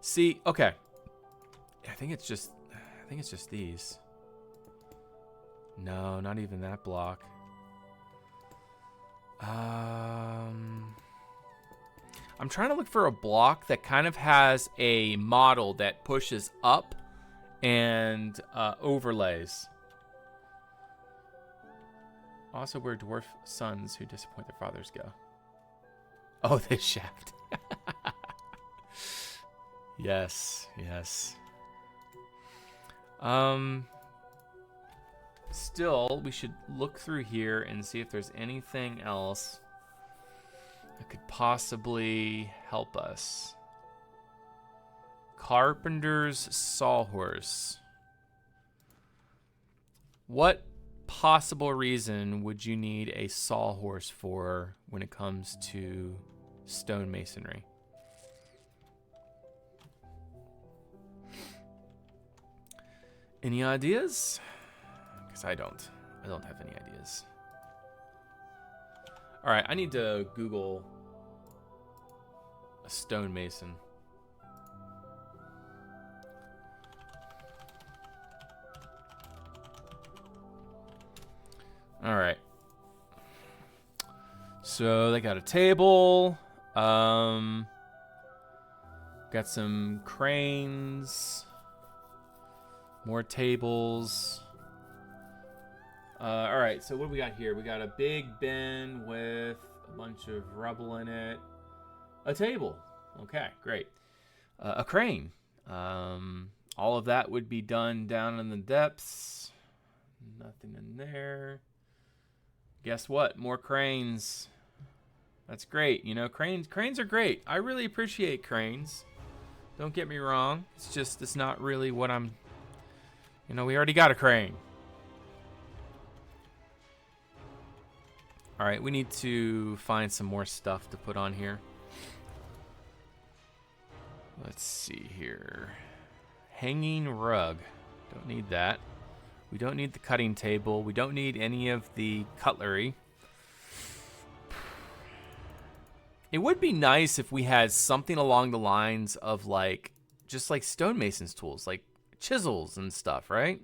See, okay. I think it's just these. No, not even that block. I'm trying to look for a block that kind of has a model that pushes up and overlays. Also, where dwarf sons who disappoint their fathers go. Oh, this shaft. Yes. Still, we should look through here and see if there's anything else that could possibly help us. Carpenter's sawhorse. What possible reason would you need a sawhorse for when it comes to stonemasonry? Any ideas? Because I don't have any ideas. All right, I need to Google a stonemason. All right. So they got a table. Got some cranes. More tables. All right, so what do we got here? We got a big bin with a bunch of rubble in it. A table. Okay, great. A crane. All of that would be done down in the depths. Nothing in there. Guess what? More cranes. That's great. You know, cranes are great. I really appreciate cranes. Don't get me wrong. It's just, it's not really what I'm... You know, we already got a crane. All right, we need to find some more stuff to put on here. Let's see here. Hanging rug. Don't need that. We don't need the cutting table. We don't need any of the cutlery. It would be nice if we had something along the lines of like, just like stonemason's tools, like chisels and stuff, right?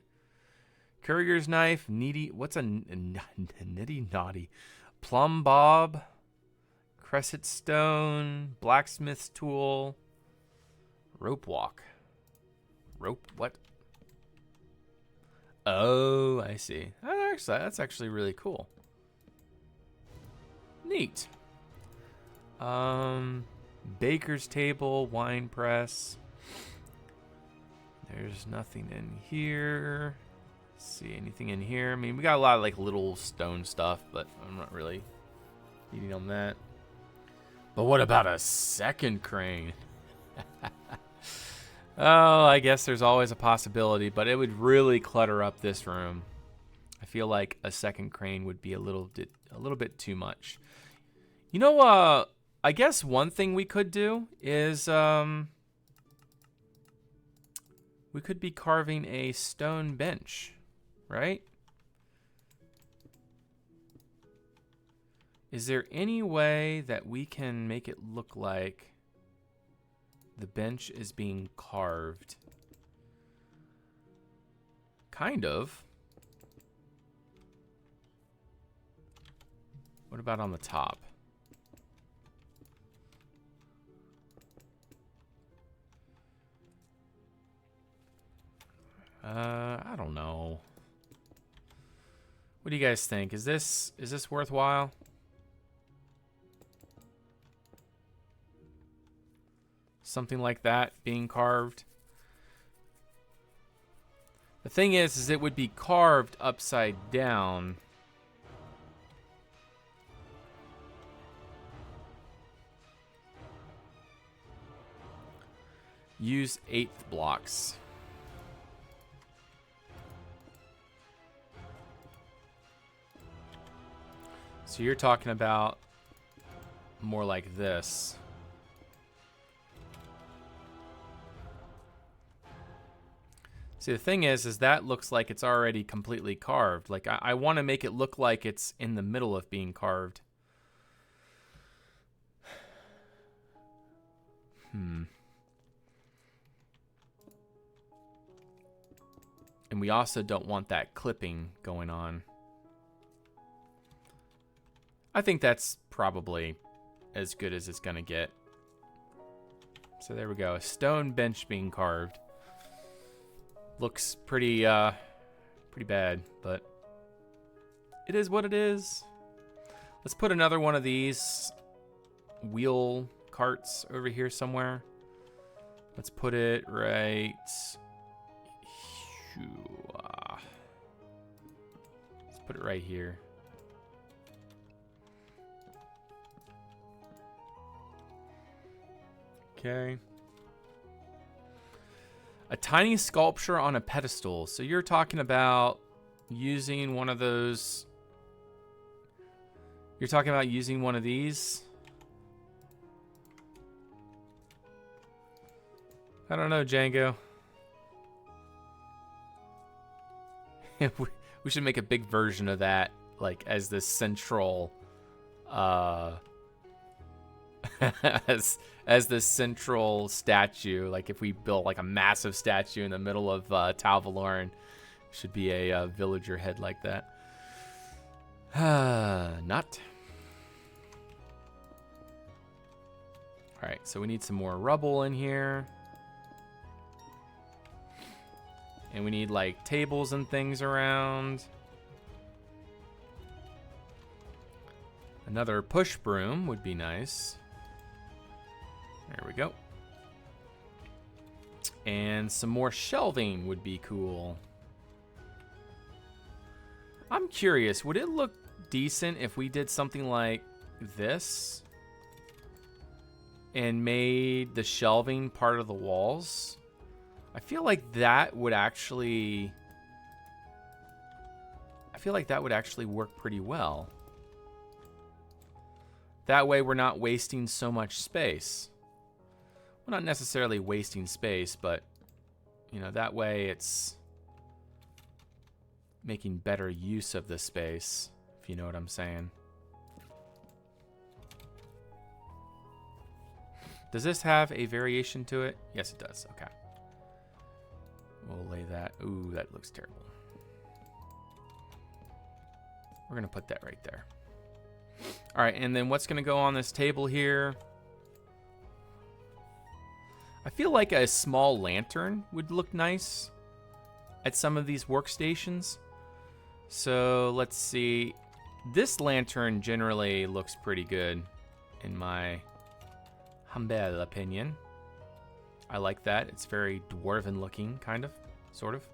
Courier's knife, what's a nitty naughty? Plumb bob, crescent stone, blacksmith's tool, rope walk. Rope, what? Oh, I see. That's actually really cool. Neat. Baker's table, wine press. There's nothing in here. Let's see, anything in here? I mean, we got a lot of like little stone stuff, but I'm not really needing on that. But what about a second crane? Oh, I guess there's always a possibility, but it would really clutter up this room. I feel like a second crane would be a little bit too much. You know, I guess one thing we could do is we could be carving a stone bench, right? Is there any way that we can make it look like the bench is being carved? Kind of. What about on the top? I don't know. What do you guys think? Is this worthwhile? Something like that being carved. thing is it would be carved upside down. Use 8th blocks. So you're talking about more like this. See, the thing is that looks like it's already completely carved. Like, I want to make it look like it's in the middle of being carved. And we also don't want that clipping going on. I think that's probably as good as it's going to get. So there we go. A stone bench being carved. Looks pretty bad, but it is what it is. Let's put another one of these wheel carts over here somewhere. Let's put it right... Let's put it right here. Okay. A tiny sculpture on a pedestal. So you're talking about using one of those. You're talking about using one of these. I don't know, Django. We should make a big version of that, like as the central, as the central statue. Like if we built like a massive statue in the middle of Tal Valoran, should be a villager head like that. Not. All right, so we need some more rubble in here. And we need like tables and things around. Another push broom would be nice. There we go. And some more shelving would be cool. I'm curious, would it look decent if we did something like this and made the shelving part of the walls? I feel like that would actually work pretty well. That way we're not wasting so much space. Well, not necessarily wasting space, but you know, that way it's making better use of the space, if you know what I'm saying. Does this have a variation to it? Yes, it does. Okay. We'll lay that. Ooh, that looks terrible. We're going to put that right there. All right, and then what's going to go on this table here? I feel like a small lantern would look nice at some of these workstations. So let's see. This lantern generally looks pretty good, in my humble opinion. I like that. It's very dwarven looking, kind of, sort of.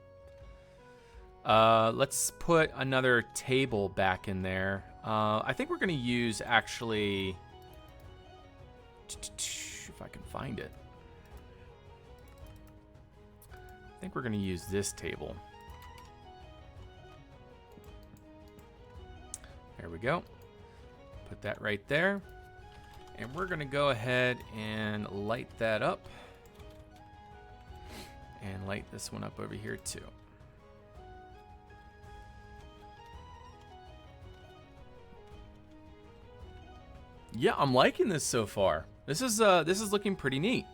Let's put another table back in there. I think we're going to use, actually, if I can find it. I think we're going to use this table. There we go. Put that right there. And we're going to go ahead and light that up. And light this one up over here too. Yeah, I'm liking this so far. This is looking pretty neat.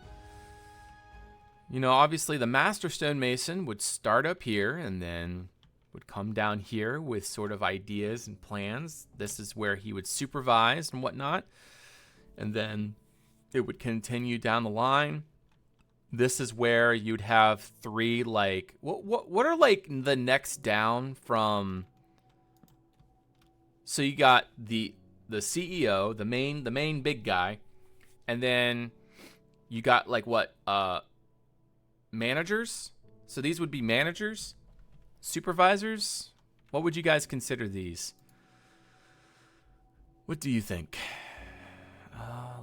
You know, obviously the Master Stonemason would start up here and then would come down here with sort of ideas and plans. This is where he would supervise and whatnot. And then it would continue down the line. This is where you'd have three, like, what are like the next down from? So you got the CEO, the main big guy, and then you got like what managers. So these would be managers, Supervisors? What would you guys consider these? What do you think?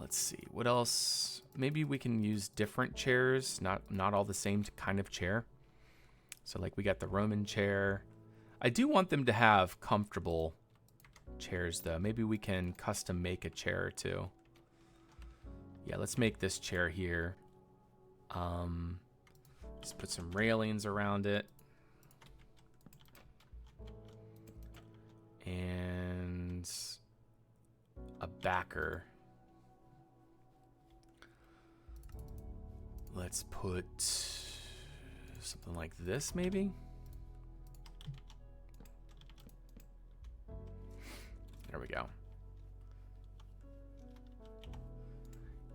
Let's see. What else? Maybe we can use different chairs, not all the same kind of chair. So like we got the Roman chair. I do want them to have comfortable chairs though. Maybe we can custom make a chair or two. Yeah, let's make this chair here. Let's put some railings around it. And a backer. Let's put something like this, maybe. There we go.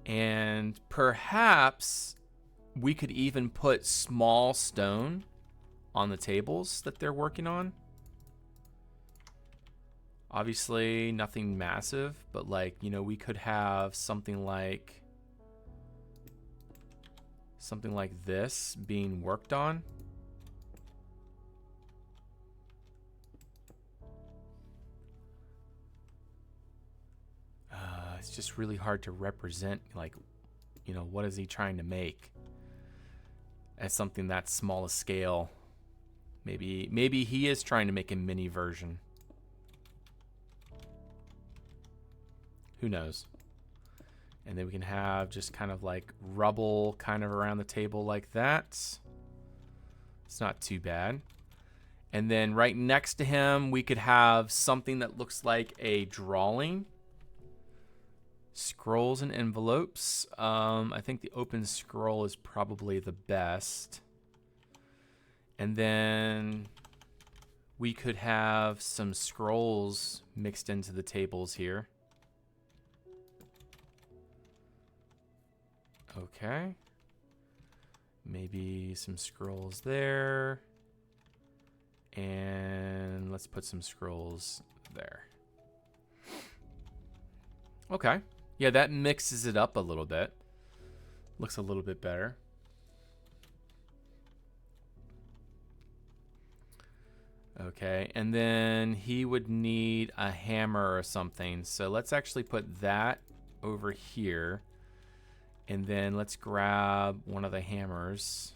And perhaps we could even put small stone on the tables that they're working on. Obviously, nothing massive, but like, you know, we could have something like this being worked on. It's just really hard to represent, like, you know, what is he trying to make as something that small a scale. Maybe he is trying to make a mini version. Who knows? And then we can have just kind of like rubble kind of around the table like that. It's not too bad. And then right next to him, we could have something that looks like a drawing. Scrolls and envelopes. I think the open scroll is probably the best. And then we could have some scrolls mixed into the tables here. Okay. Maybe some scrolls there. And let's put some scrolls there. Okay. Yeah, that mixes it up a little bit. Looks a little bit better. Okay, and then he would need a hammer or something. So let's actually put that over here. And then let's grab one of the hammers.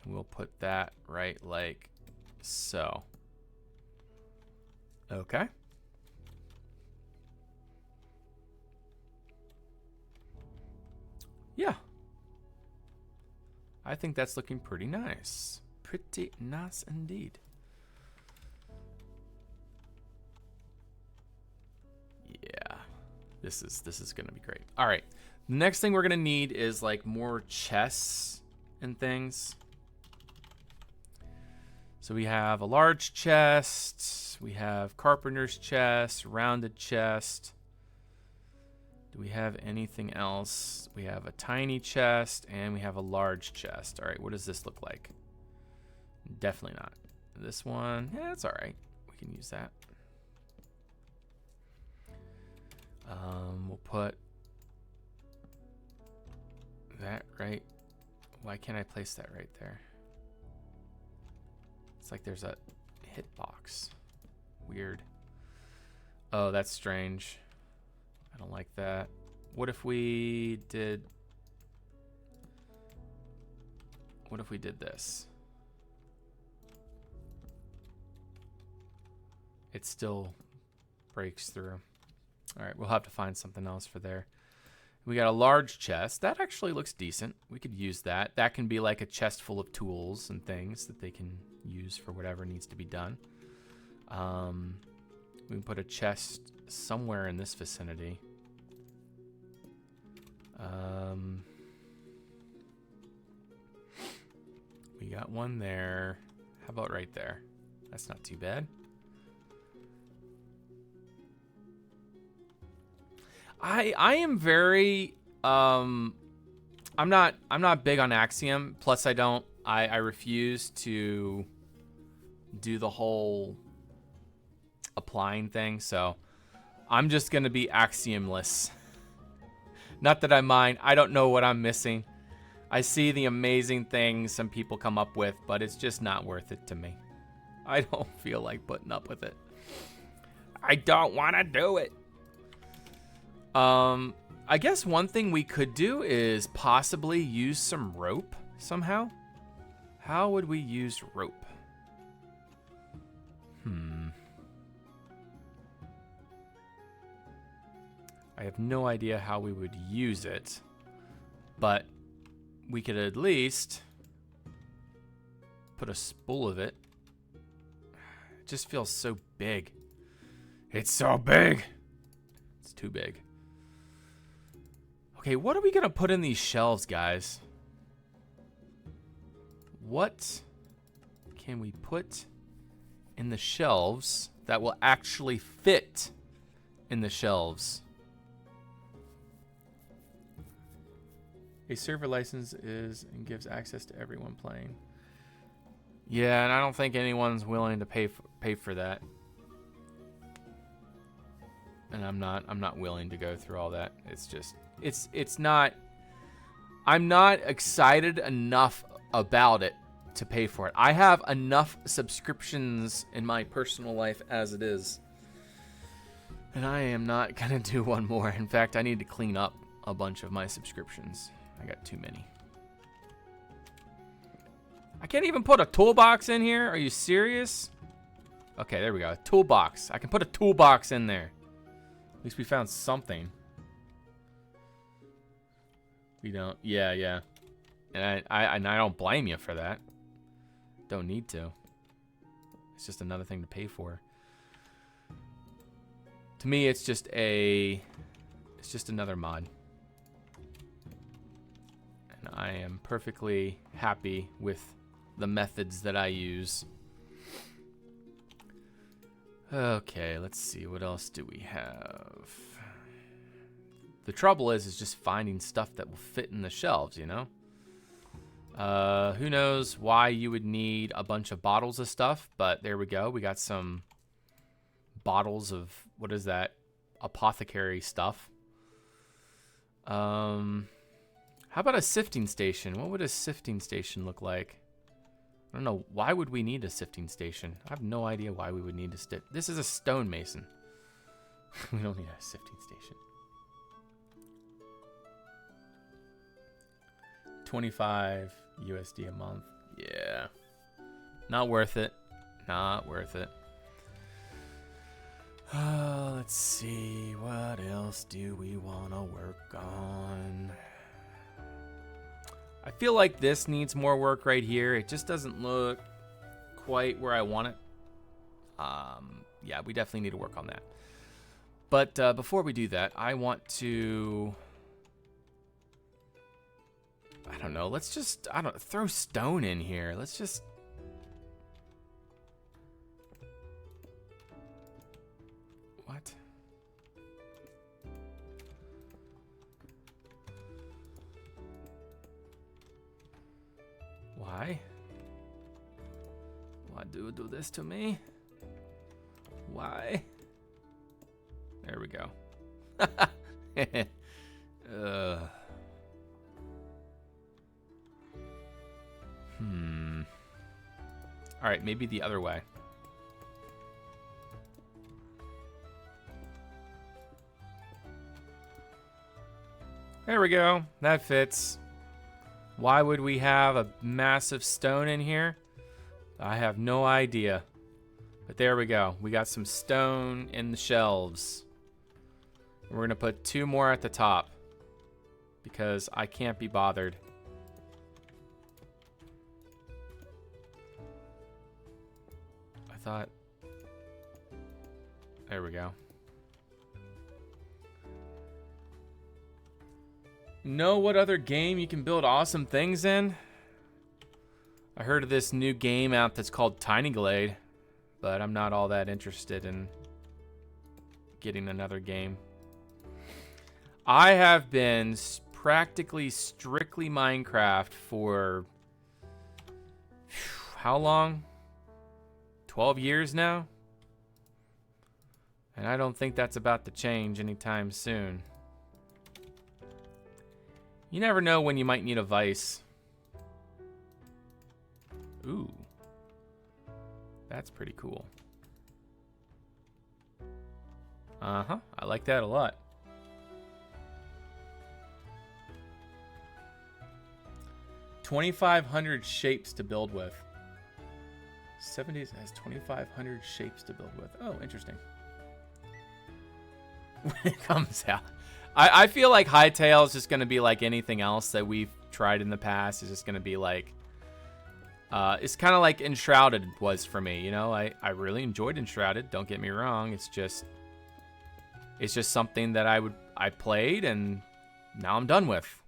And we'll put that right like so. Okay. Yeah. I think that's looking pretty nice. Pretty nice indeed. Yeah. This is going to be great. All right. The next thing we're going to need is like more chests and things. So we have a large chest. We have carpenter's chest, rounded chest. Do we have anything else? We have a tiny chest and we have a large chest. All right, what does this look like? Definitely not. This one, yeah, that's all right. We can use that. We'll put that right. Why can't I place that right there? It's like there's a hitbox. Weird. Oh, that's strange. I don't like that. What if we did this? It still breaks through. All right, we'll have to find something else for there. We got a large chest. That actually looks decent. We could use that. That can be like a chest full of tools and things that they can use for whatever needs to be done. We can put a chest somewhere in this vicinity. We got one there. How about right there? That's not too bad. I am very I'm not big on Axiom. Plus I refuse to do the whole applying thing, so I'm just gonna be Axiomless. Not that I mind. I don't know what I'm missing. I see the amazing things some people come up with, but it's just not worth it to me. I don't feel like putting up with it. I don't want to do it. I guess one thing we could do is possibly use some rope somehow. How would we use rope? I have no idea how we would use it, but we could at least put a spool of it. It just feels so big. It's so big. It's too big. Okay, what are we gonna put in these shelves, guys? What can we put in the shelves that will actually fit in the shelves? A server license is and gives access to everyone playing. Yeah, and I don't think anyone's willing to pay for that. And I'm not willing to go through all that. It's just it's not. I'm not excited enough about it to pay for it. I have enough subscriptions in my personal life as it is. And I am not gonna do one more. In fact, I need to clean up a bunch of my subscriptions. I got too many. I can't even put a toolbox in here. Are you serious? Okay, there we go. A toolbox. I can put a toolbox in there. At least we found something. We don't. Yeah. And I don't blame you for that. Don't need to. It's just another thing to pay for. To me, it's just another mod. And I am perfectly happy with the methods that I use. Okay, let's see. What else do we have? The trouble is just finding stuff that will fit in the shelves, you know? Who knows why you would need a bunch of bottles of stuff, but there we go. We got some bottles of, what is that? Apothecary stuff. How about a sifting station? What would a sifting station look like? I don't know. Why would we need a sifting station? I have no idea why we would need a This is a stonemason. We don't need a sifting station. 25 USD a month. Yeah. Not worth it. Not worth it. Let's see. What else do we want to work on? I feel like this needs more work right here. It just doesn't look quite where I want it. Yeah, we definitely need to work on that. But before we do that, I want to... I don't know. Let's just... throw stone in here. Let's just... What? Why? Why do you do this to me? Why? There we go. All right, maybe the other way. There we go. That fits. Why would we have a massive stone in here? I have no idea. But there we go. We got some stone in the shelves. We're going to put 2 more at the top because I can't be bothered. I thought... There we go. Know what other game you can build awesome things in? I heard of this new game out that's called Tiny Glade, but I'm not all that interested in getting another game. I have been practically strictly Minecraft for how long? 12 years now? And I don't think that's about to change anytime soon. You never know when you might need a vice. Ooh. That's pretty cool. Uh-huh. I like that a lot. $2,500 shapes to build with. 70s has 2,500 shapes to build with. Oh, interesting. When it comes out. I feel like Hightail is just going to be like anything else that we've tried in the past. It's just going to be like... it's kind of like Enshrouded was for me, you know? I really enjoyed Enshrouded, don't get me wrong. It's just something that I played and now I'm done with.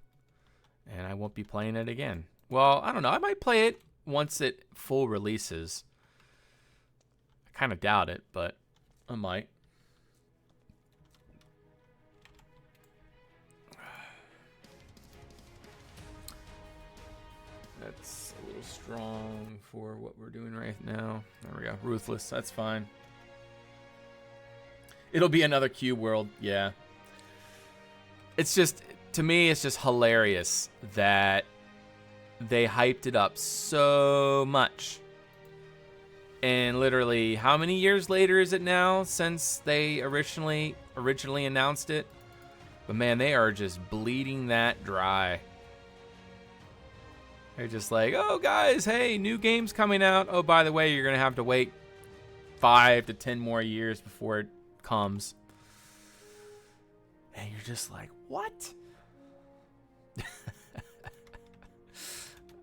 And I won't be playing it again. Well, I don't know. I might play it once it full releases. I kind of doubt it, but I might. That's a little strong for what we're doing right now. There we go. Ruthless. That's fine. It'll be another cube world. Yeah. It's just, to me, it's just hilarious that they hyped it up so much. And literally, how many years later is it now since they originally announced it? But man, they are just bleeding that dry. They're just like, oh guys, hey, new game's coming out. Oh, by the way, you're going to have to wait 5 to 10 more years before it comes. And you're just like, what?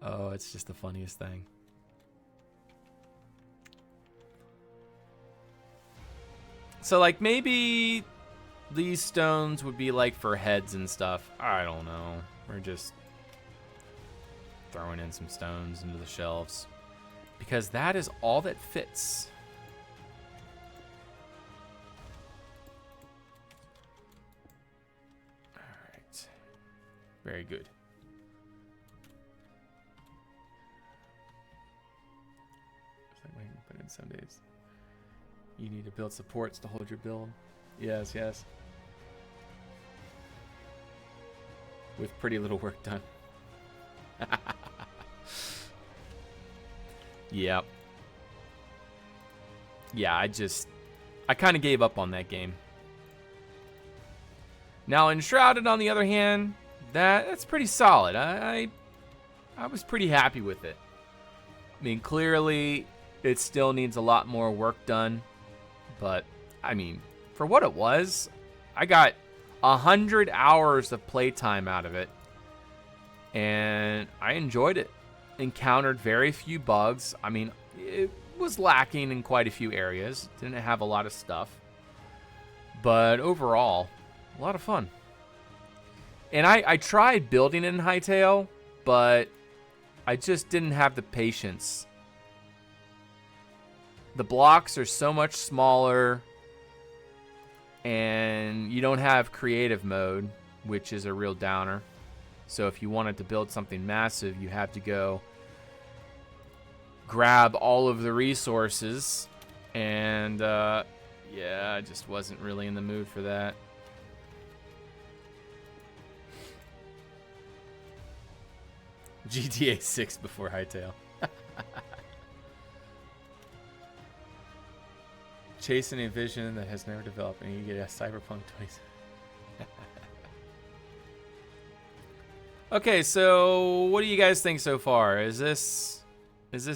Oh, it's just the funniest thing. So, like, maybe these stones would be, like, for heads and stuff. I don't know. We're just throwing in some stones into the shelves. Because that is all that fits. All right. Very good. But in some days, you need to build supports to hold your build. Yes, yes. With pretty little work done. Yep. Yeah, I kind of gave up on that game. Now, Enshrouded, on the other hand, that's pretty solid. I was pretty happy with it. I mean, clearly, it still needs a lot more work done. But, I mean, for what it was, I got 100 hours of playtime out of it. And I enjoyed it. Encountered very few bugs. I mean, it was lacking in quite a few areas. Didn't have a lot of stuff. But overall, a lot of fun. And I tried building it in Hightail, but I just didn't have the patience. The blocks are so much smaller, and you don't have creative mode, which is a real downer. So if you wanted to build something massive, you have to go grab all of the resources, and yeah, I just wasn't really in the mood for that. GTA 6 before Hightail. Chasing a vision that has never developed, and you get a Cyberpunk 20. Okay, so what do you guys think so far? Is this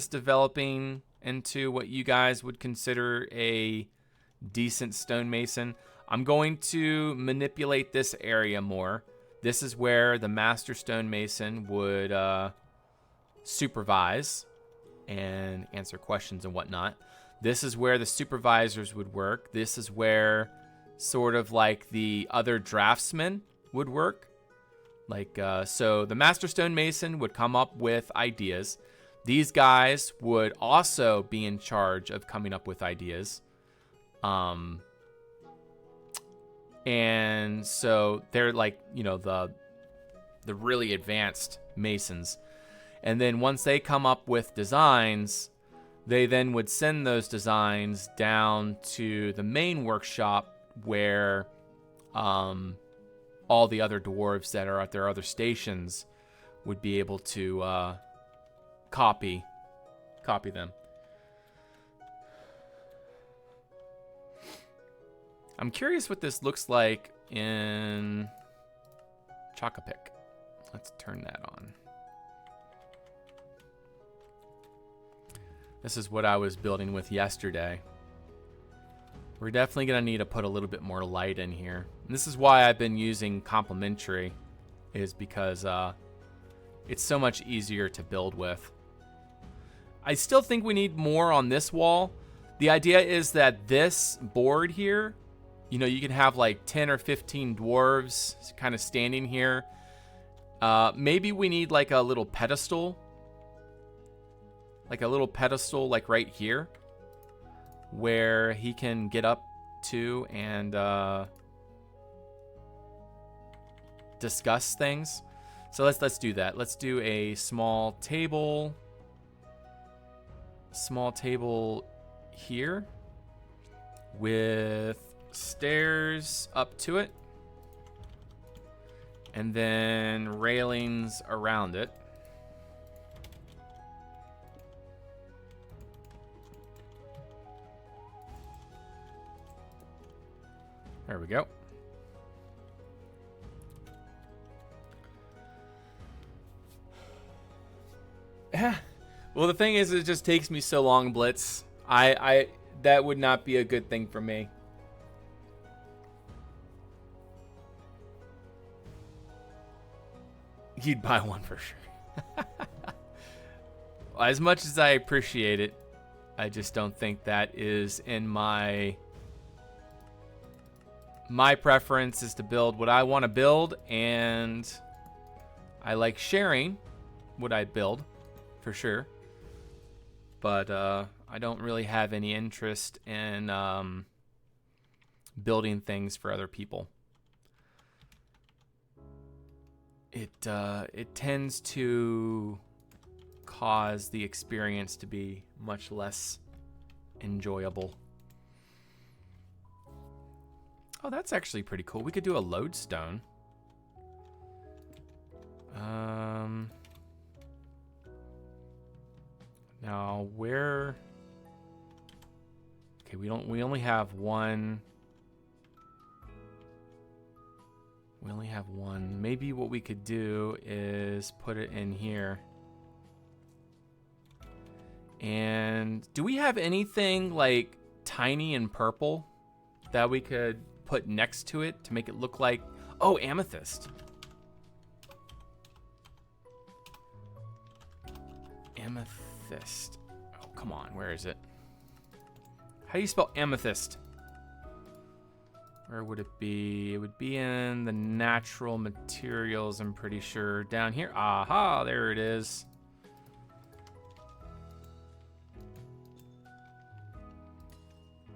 developing into what you guys would consider a decent stonemason? I'm going to manipulate this area more. This is where the master stonemason would supervise and answer questions and whatnot. This is where the supervisors would work. This is where sort of like the other draftsmen would work. Like, so the master stonemason would come up with ideas. These guys would also be in charge of coming up with ideas. And so they're like, you know, the really advanced masons. And then once they come up with designs, they then would send those designs down to the main workshop where all the other dwarves that are at their other stations would be able to copy them. I'm curious what this looks like in Chocapic. Let's turn that on. This is what I was building with yesterday. We're definitely going to need to put a little bit more light in here. And this is why I've been using complementary, is because it's so much easier to build with. I still think we need more on this wall. The idea is that this board here, you know, you can have like 10 or 15 dwarves kind of standing here. Maybe we need like a little pedestal. Like a little pedestal like right here, where he can get up to and discuss things. So let's do that. Let's do a small table. Small table here with stairs up to it, and then railings around it. There we go. Well, the thing is, it just takes me so long, Blitz. That would not be a good thing for me. You'd buy one for sure. As much as I appreciate it, I just don't think that is in my preference is to build what I want to build, and I like sharing what I build, for sure. But I don't really have any interest in building things for other people. It tends to cause the experience to be much less enjoyable. Oh, that's actually pretty cool. We could do a lodestone. Now where? Okay, we only have one. We only have one. Maybe what we could do is put it in here. And do we have anything like tiny and purple that we could put next to it to make it look like, oh, amethyst. Amethyst. Oh, come on, where is it? How do you spell amethyst? Where would it be? It would be in the natural materials, I'm pretty sure. Down here. Aha, there it is.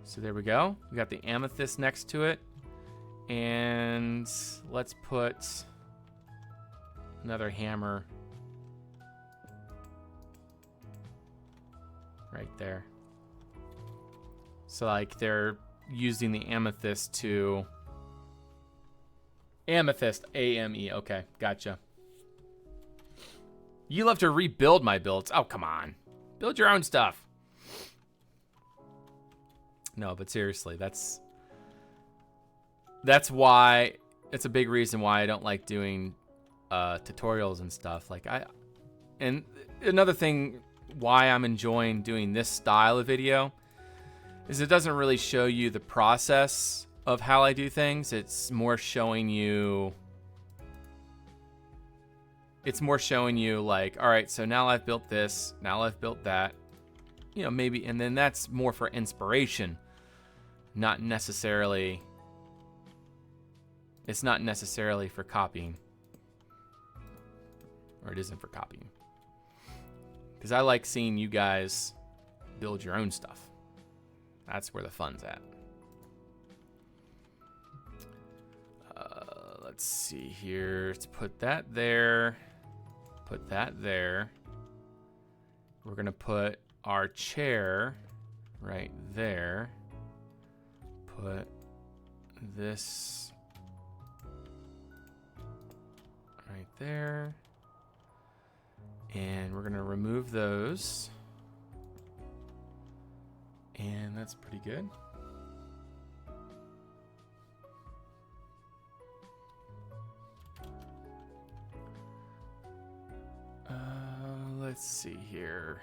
So there we go. We got the amethyst next to it. And let's put another hammer right there. So like they're using the amethyst to... Amethyst, A-M-E. Okay, gotcha. You love to rebuild my builds. Oh, come on. Build your own stuff. No, but seriously, that's why it's a big reason why I don't like doing tutorials and stuff. And another thing why I'm enjoying doing this style of video is it doesn't really show you the process of how I do things. It's more showing you like, all right, so now I've built this, now I've built that, you know, maybe, and then that's more for inspiration. Not necessarily, it's not necessarily for copying. Or it isn't for copying. Because I like seeing you guys build your own stuff. That's where the fun's at. Let's see here. Let's put that there. Put that there. We're going to put our chair right there. Put this right there. And we're going to remove those. And that's pretty good. Let's see here.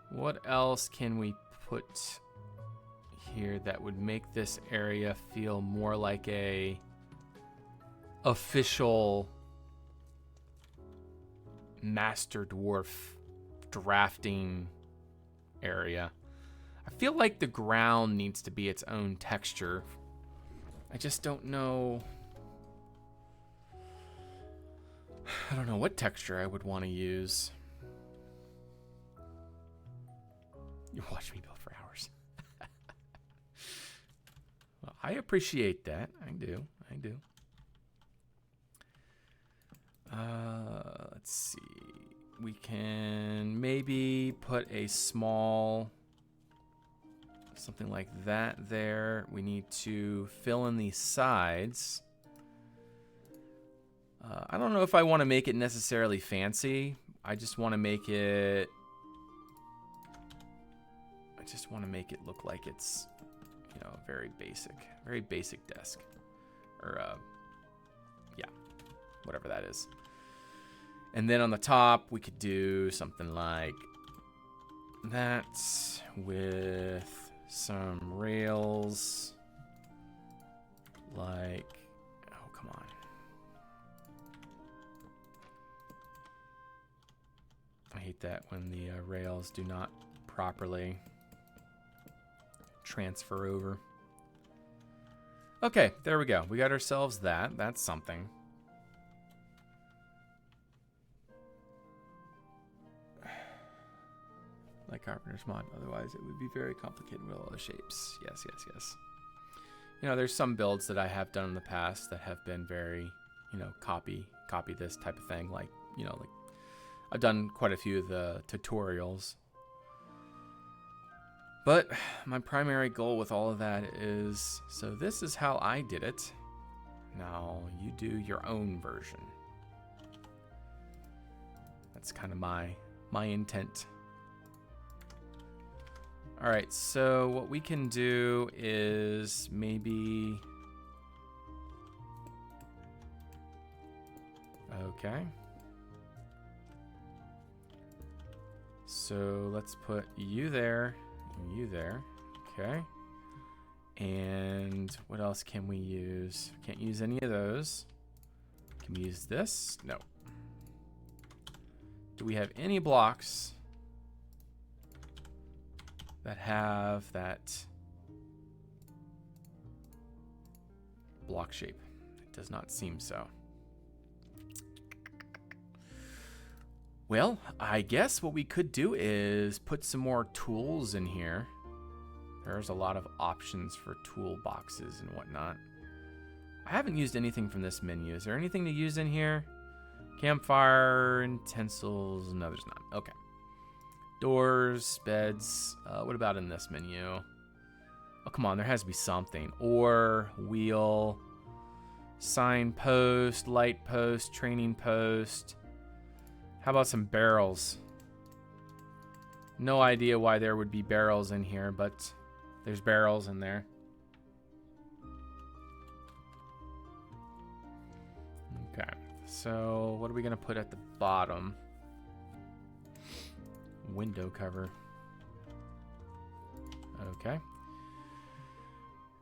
What else can we put here that would make this area feel more like a official Master Dwarf drafting area? I feel like the ground needs to be its own texture. I just don't know. I don't know what texture I would want to use. You watch me build for hours. Well, I appreciate that. I do. Let's see. We can maybe put a small, something like that there. We need to fill in these sides. I don't know if I want to make it necessarily fancy. I just want to make it look like it's, you know, very basic desk. Or, yeah, whatever that is. And then on the top, we could do something like that with some rails. Like, oh, come on. I hate that when the rails do not properly transfer over. Okay, there we go. We got ourselves that. That's something. Like Carpenter's Mod, otherwise it would be very complicated with all the shapes. Yes. You know, there's some builds that I have done in the past that have been very, you know, copy this type of thing. Like, you know, like I've done quite a few of the tutorials. But my primary goal with all of that is, so this is how I did it. Now you do your own version. That's kind of my intent. All right, so what we can do is maybe, okay. So let's put you there, and you there, okay. And what else can we use? Can't use any of those. Can we use this? No. Do we have any blocks that have that block shape? It does not seem so. Well, I guess what we could do is put some more tools in here. There's a lot of options for toolboxes and whatnot. I haven't used anything from this menu. Is there anything to use in here? Campfire, utensils. No, there's not. Okay. Doors, beds. What about in this menu? Oh, come on. There has to be something. Or, wheel, signpost, light post, training post. How about some barrels? No idea why there would be barrels in here, but there's barrels in there. Okay. So, what are we going to put at the bottom? Window cover. Okay.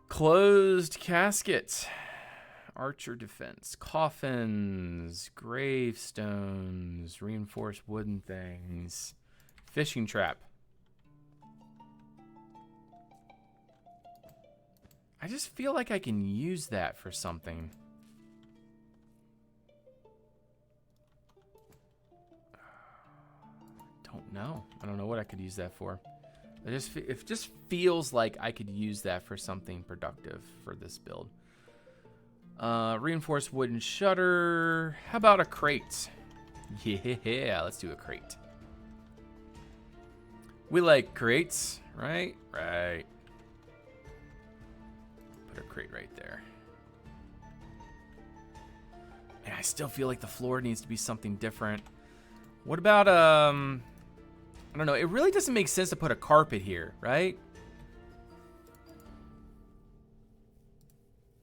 Closed casket. Archer defense. Coffins. Gravestones. Reinforced wooden things. Fishing trap. I just feel like I can use that for something. I don't know what I could use that for. It just feels like I could use that for something productive for this build. Reinforced wooden shutter. How about a crate? Yeah, let's do a crate. We like crates, right? Right. Put a crate right there. Man, I still feel like the floor needs to be something different. What about, I don't know. It really doesn't make sense to put a carpet here, right?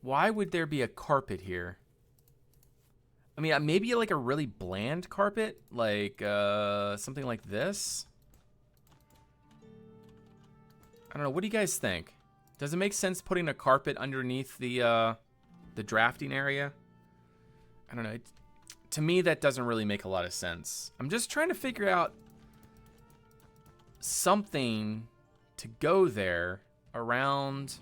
Why would there be a carpet here? I mean, maybe like a really bland carpet, like something like this. I don't know. What do you guys think? Does it make sense putting a carpet underneath the drafting area? I don't know. To me, that doesn't really make a lot of sense. I'm just trying to figure out something to go there around.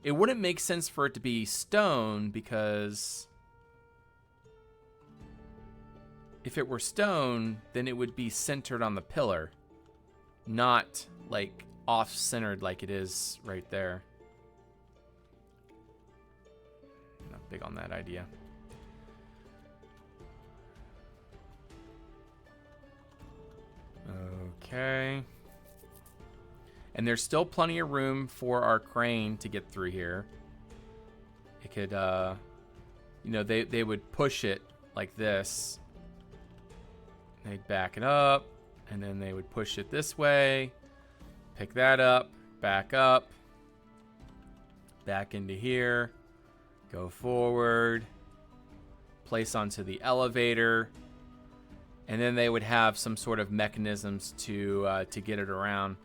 It wouldn't make sense for it to be stone, because if it were stone, then it would be centered on the pillar, not like off-centered like it is right there. Not big on that idea. Okay. And there's still plenty of room for our crane to get through here. It could, you know, they would push it like this. They'd back it up, and then they would push it this way, pick that up, back into here, go forward, place onto the elevator, and then they would have some sort of mechanisms to get it around.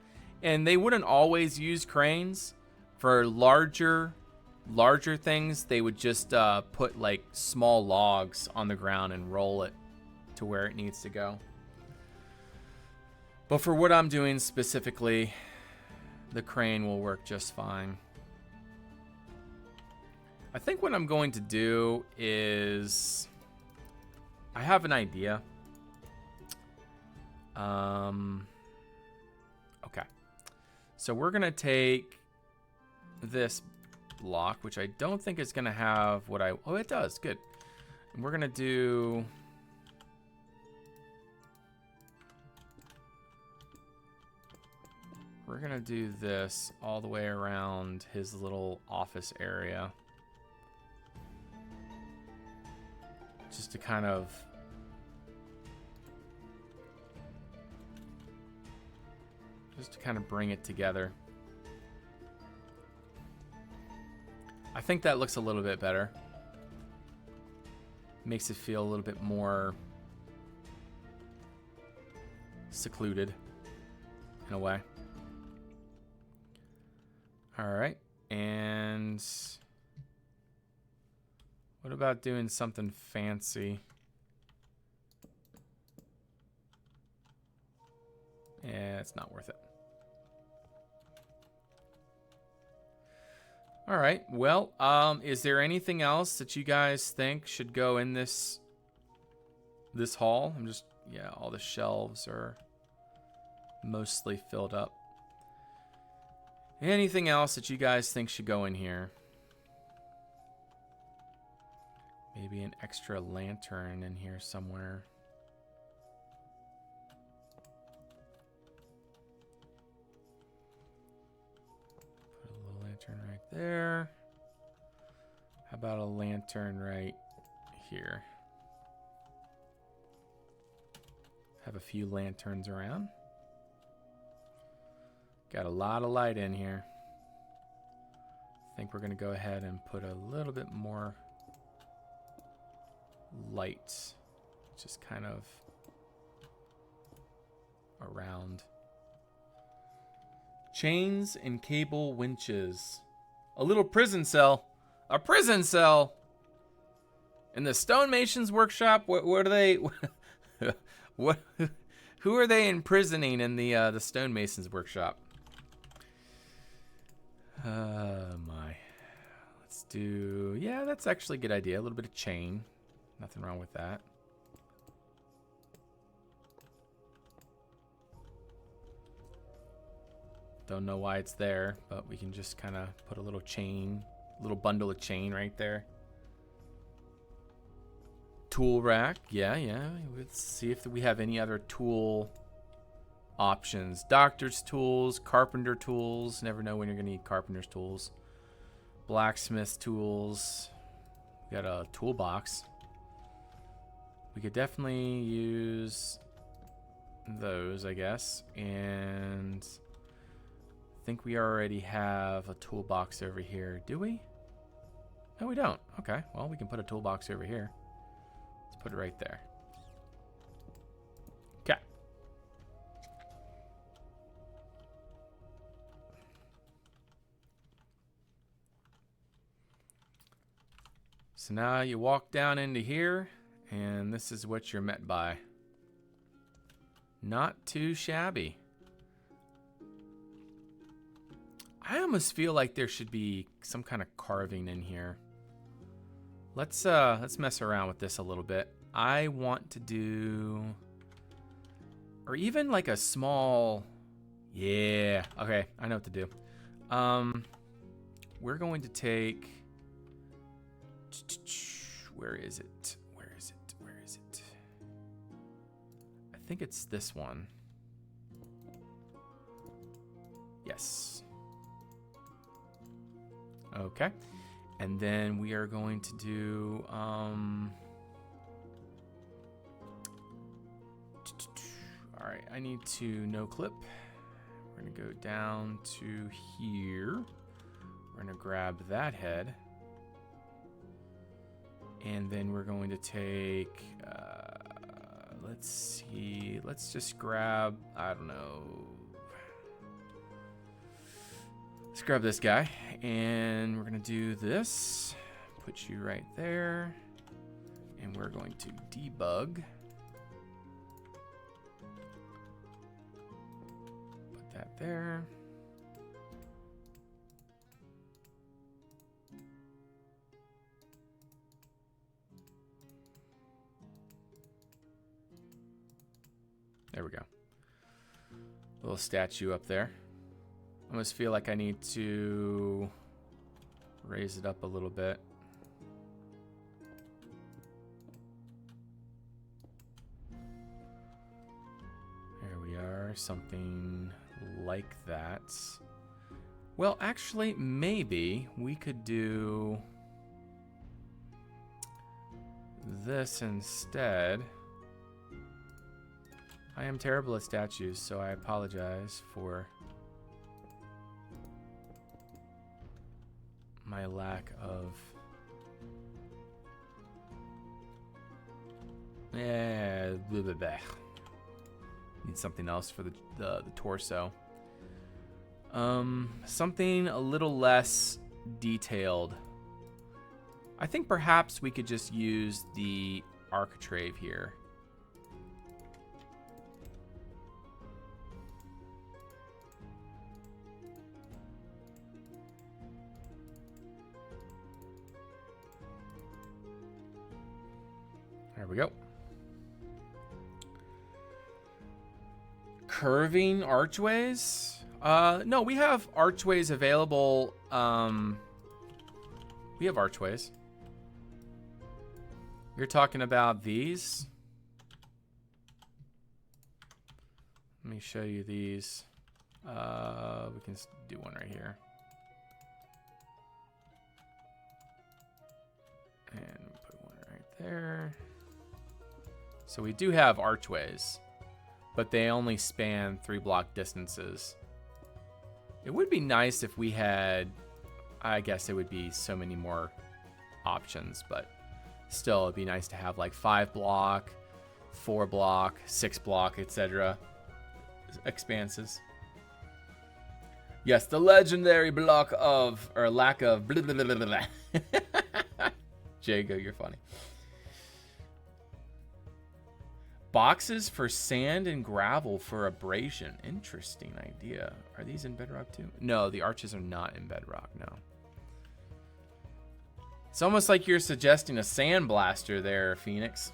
And they wouldn't always use cranes. For larger things, they would just put like small logs on the ground and roll it to where it needs to go. But for what I'm doing specifically, the crane will work just fine. I think what I'm going to do is, I have an idea. Okay. So we're going to take this block, which I don't think is going to have what I... Oh, it does. Good. And we're going to do... We're going to do this all the way around his little office area. Just to kind of... bring it together. I think that looks a little bit better. Makes it feel a little bit more secluded in a way. All right. And what about doing something fancy? Yeah, it's not worth it. All right. Well, is there anything else that you guys think should go in this hall? I'm just, yeah, all the shelves are mostly filled up. Anything else that you guys think should go in here? Maybe an extra lantern in here somewhere. Lantern right there. How about a lantern right here? Have a few lanterns around. Got a lot of light in here. I think we're going to go ahead and put a little bit more light, just kind of around. Chains and cable winches. A little prison cell. A prison cell! In the Stonemason's workshop? What are they... Who are they imprisoning in the Stonemason's workshop? My. Let's do... Yeah, that's actually a good idea. A little bit of chain. Nothing wrong with that. Don't know why it's there, but we can just kind of put a little chain, little bundle of chain right there. Tool rack. Yeah. Let's see if we have any other tool options. Doctor's tools, carpenter tools. Never know when you're going to need carpenter's tools. Blacksmith tools. We got a toolbox. We could definitely use those, I guess. And... I think we already have a toolbox over here. Do we? No, we don't. Okay. Well, we can put a toolbox over here. Let's Put it right there. Okay. So now you walk down into here, and this is what you're met by. Not too shabby. I almost feel like there should be some kind of carving in here. Let's mess around with this a little bit. I want to do, or even like a small, yeah, okay, I know what to do. We're going to take, where is it? Where is it? Where is it? I think it's this one. Yes. Okay. And then we are going to do, all right, I need to no clip. We're going to go down to here. We're going to grab that head. And then we're going to take, let's see, let's just grab, I don't know. Let's grab this guy, and we're going to do this. Put you right there. And we're going to debug. Put that there. There we go. Little statue up there. I almost feel like I need to raise it up a little bit. There we are, something like that. Well, actually, maybe we could do this instead. I am terrible at statues, so I apologize for my lack of... Blah, blah, blah. Need something else for the torso. Something a little less detailed. I think perhaps we could just use the architrave here. There we go. Curving archways? No, we have archways available. We have archways. You're talking about these? Let me show you these. We can do one right here. And put one right there. So we do have archways, but they only span 3 block distances. It would be nice if we had, I guess it would be so many more options, but still it'd be nice to have like 5 block, 4 block, 6 block, etc. expanses. Yes, the legendary block of, or lack of, blah, blah, blah, blah, blah. Jago, you're funny. Boxes for sand and gravel for abrasion. Interesting idea. Are these in bedrock too? No, the arches are not in bedrock, no. It's almost like you're suggesting a sand blaster there, Phoenix.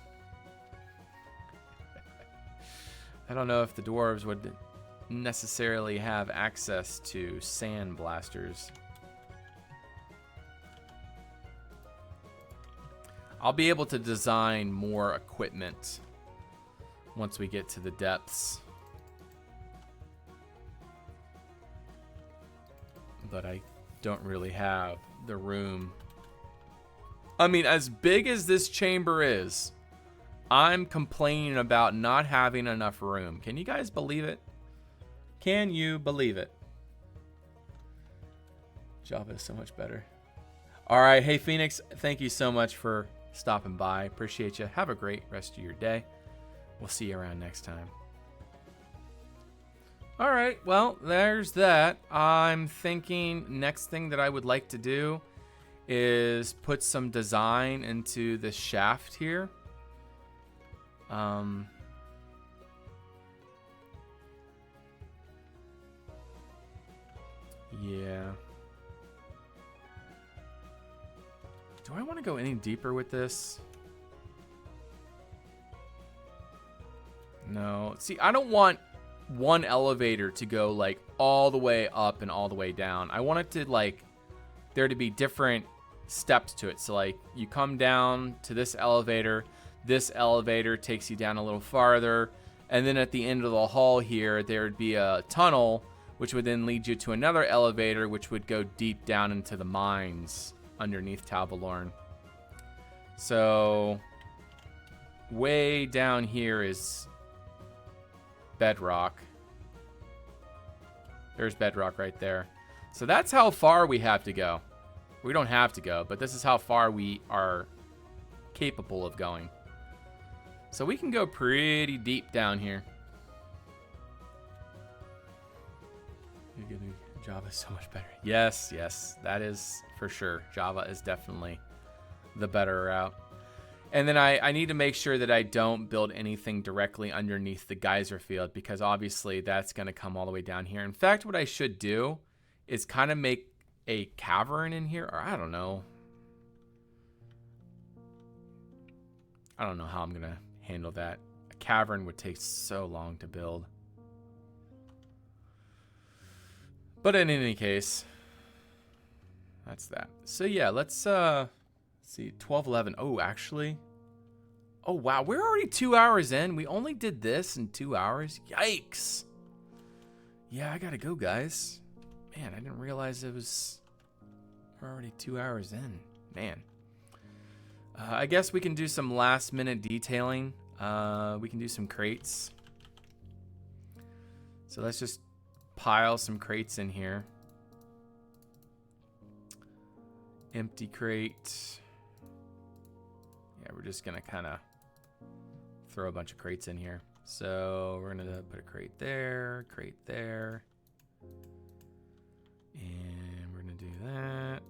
I don't know if the dwarves would necessarily have access to sand blasters. I'll be able to design more equipment once we get to the depths. But I don't really have the room. I mean, as big as this chamber is, I'm complaining about not having enough room. Can you guys believe it? Can you believe it? Java is so much better. All right. Hey, Phoenix, thank you so much for stopping by. Appreciate you. Have a great rest of your day. We'll see you around next time. All right, well, there's that. I'm thinking next thing that I would like to do is put some design into the shaft here. Yeah. Do I want to go any deeper with this? No. See, I don't want one elevator to go like all the way up and all the way down. I want it to like there to be different steps to it. So like you come down to this elevator takes you down a little farther, and then at the end of the hall here there would be a tunnel which would then lead you to another elevator which would go deep down into the mines underneath Tal'Valorn. So way down here is bedrock. There's bedrock right there. So that's how far we have to go. We don't have to go, but this is how far we are capable of going. So we can go pretty deep down here. Java is so much better. Yes, that is for sure. Java is definitely the better route. And then I need to make sure that I don't build anything directly underneath the geyser field, because obviously that's going to come all the way down here. In fact, what I should do is kind of make a cavern in here, or I don't know. I don't know how I'm going to handle that. A cavern would take so long to build. But in any case, that's that. So yeah, let's see, 12:11. Oh, actually. Oh, wow. We're already 2 hours in. We only did this in 2 hours. Yikes. Yeah, I gotta go, guys. Man, I didn't realize we're already 2 hours in. Man. I guess we can do some last minute detailing. We can do some crates. So let's just pile some crates in here. Empty crate. Yeah, we're just gonna kind of throw a bunch of crates in here. So we're gonna put a crate there, and we're gonna do that.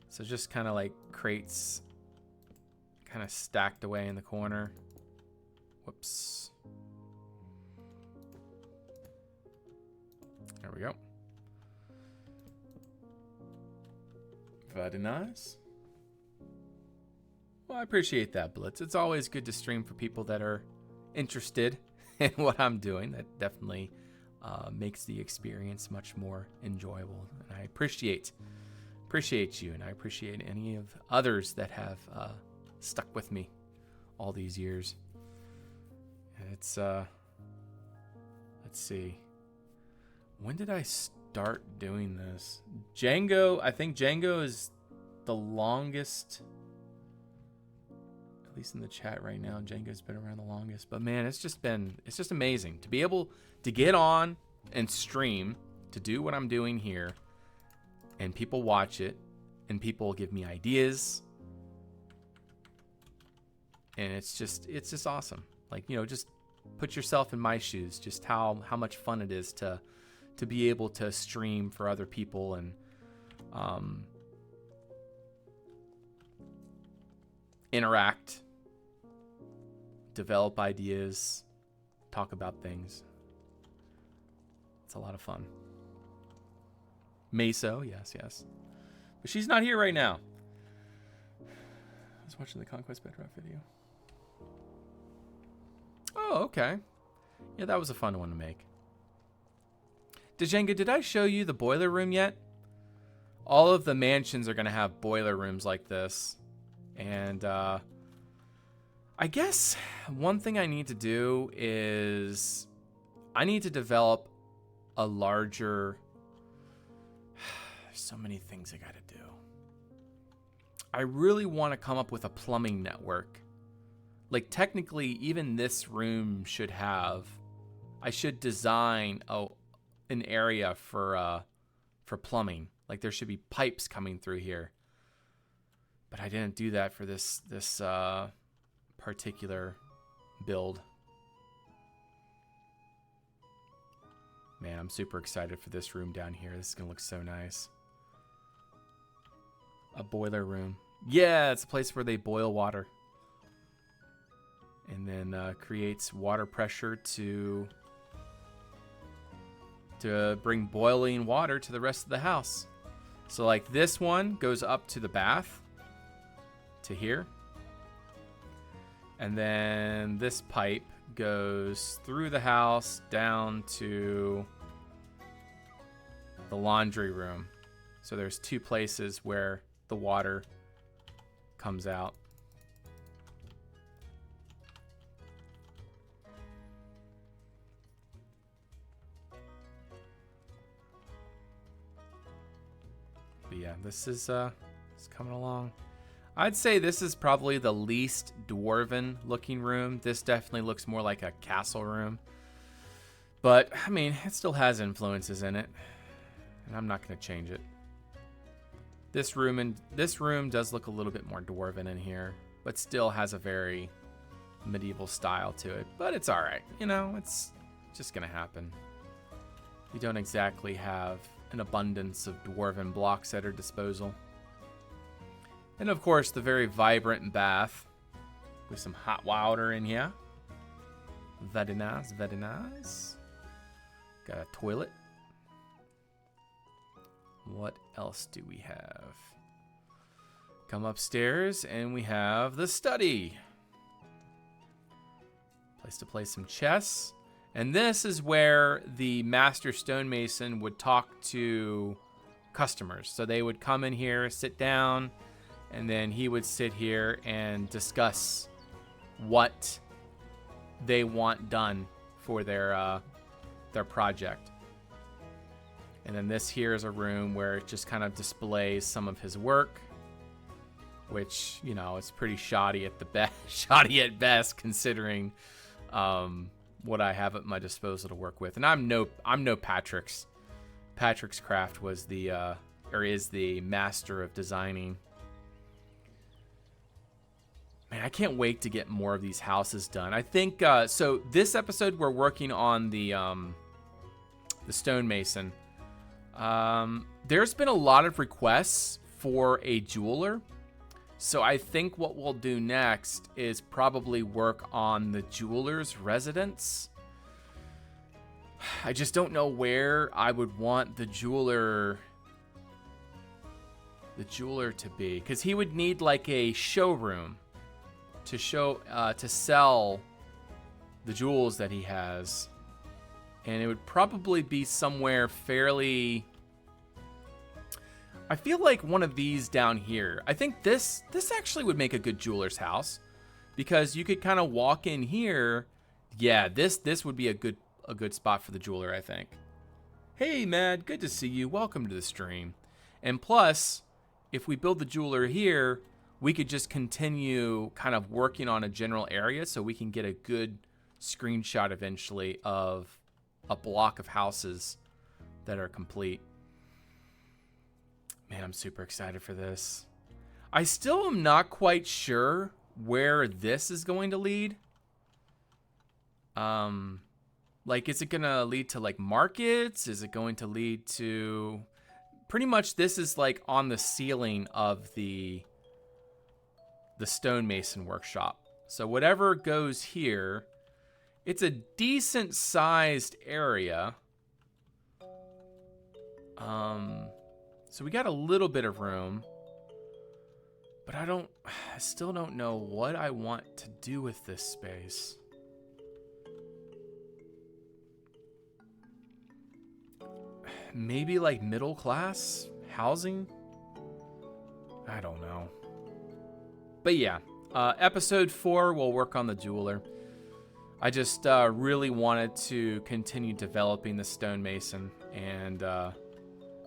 So just kind of like crates kind of stacked away in the corner. Whoops. There we go. Very nice. Well, I appreciate that, Blitz. It's always good to stream for people that are interested in what I'm doing. That definitely makes the experience much more enjoyable. And I appreciate you, and I appreciate any of others that have stuck with me all these years. It's let's see. When did I start doing this? Django, I think Django is the longest, at least in the chat right now. Django's been around the longest, but man, it's just amazing to be able to get on and stream, to do what I'm doing here, and people watch it, and people give me ideas, and it's just awesome. Like, you know, just put yourself in my shoes, just how much fun it is to be able to stream for other people and interact, develop ideas, talk about things. It's a lot of fun. Meso, yes. But she's not here right now. I was watching the Conquest Bedrock video. Oh, okay. Yeah, that was a fun one to make. Django, did I show you the boiler room yet? All of the mansions are going to have boiler rooms like this. And I guess one thing I need to do is I need to develop a larger... There's so many things I got to do. I really want to come up with a plumbing network. Like, technically, even this room should have... I should design an area for plumbing. Like there should be pipes coming through here. But I didn't do that for this particular build. Man, I'm super excited for this room down here. This is going to look so nice. A boiler room. Yeah, it's a place where they boil water. And then creates water pressure to bring boiling water to the rest of the house. So like this one goes up to the bath, to here. And then this pipe goes through the house down to the laundry room. So there's two places where the water comes out. But yeah, this is it's coming along. I'd say this is probably the least dwarven looking room. This definitely looks more like a castle room. But, I mean, it still has influences in it. And I'm not going to change it. This room does look a little bit more dwarven in here, but still has a very medieval style to it. But it's all right. You know, it's just going to happen. You don't exactly have an abundance of dwarven blocks at our disposal. And of course, the very vibrant bath with some hot water in here. Very nice, very nice. Got a toilet. What else do we have? Come upstairs and we have the study. Place to play some chess. And this is where the master stonemason would talk to customers. So they would come in here, sit down, and then he would sit here and discuss what they want done for their project. And then this here is a room where it just kind of displays some of his work, which, you know, it's pretty shoddy at the best, shoddy at best, considering what I have at my disposal to work with. And I'm no Patrick's. Patrick's craft was is the master of designing. Man, I can't wait to get more of these houses done. I think so. This episode we're working on the stonemason. There's been a lot of requests for a jeweler. So I think what we'll do next is probably work on the jeweler's residence. I just don't know where I would want the jeweler to be, because he would need like a showroom to sell the jewels that he has. And it would probably be somewhere fairly... I feel like one of these down here. I think this actually would make a good jeweler's house, because you could kind of walk in here. Yeah, this would be a good spot for the jeweler, I think. Hey, Mad, good to see you. Welcome to the stream. And plus, if we build the jeweler here, we could just continue kind of working on a general area so we can get a good screenshot eventually of a block of houses that are complete. Man, I'm super excited for this. I still am not quite sure where this is going to lead. Like, is it going to lead to, like, markets? Is it going to lead to... Pretty much this is, like, on the ceiling of the stonemason workshop. So whatever goes here, it's a decent-sized area. So we got a little bit of room, but I still don't know what I want to do with this space. Maybe like middle class housing? I don't know. But yeah, episode 4, we'll work on the jeweler. I just really wanted to continue developing the stonemason, and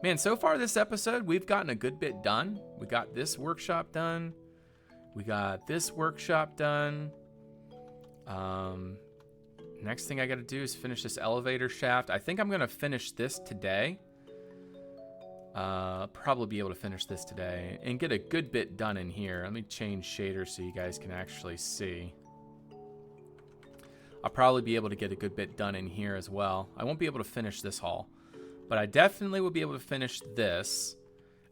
man, so far this episode, we've gotten a good bit done. We got this workshop done. We got this workshop done. Next thing I got to do is finish this elevator shaft. I think I'm going to finish this today. Probably be able to finish this today and get a good bit done in here. Let me change shaders so you guys can actually see. I'll probably be able to get a good bit done in here as well. I won't be able to finish this hall, but I definitely will be able to finish this.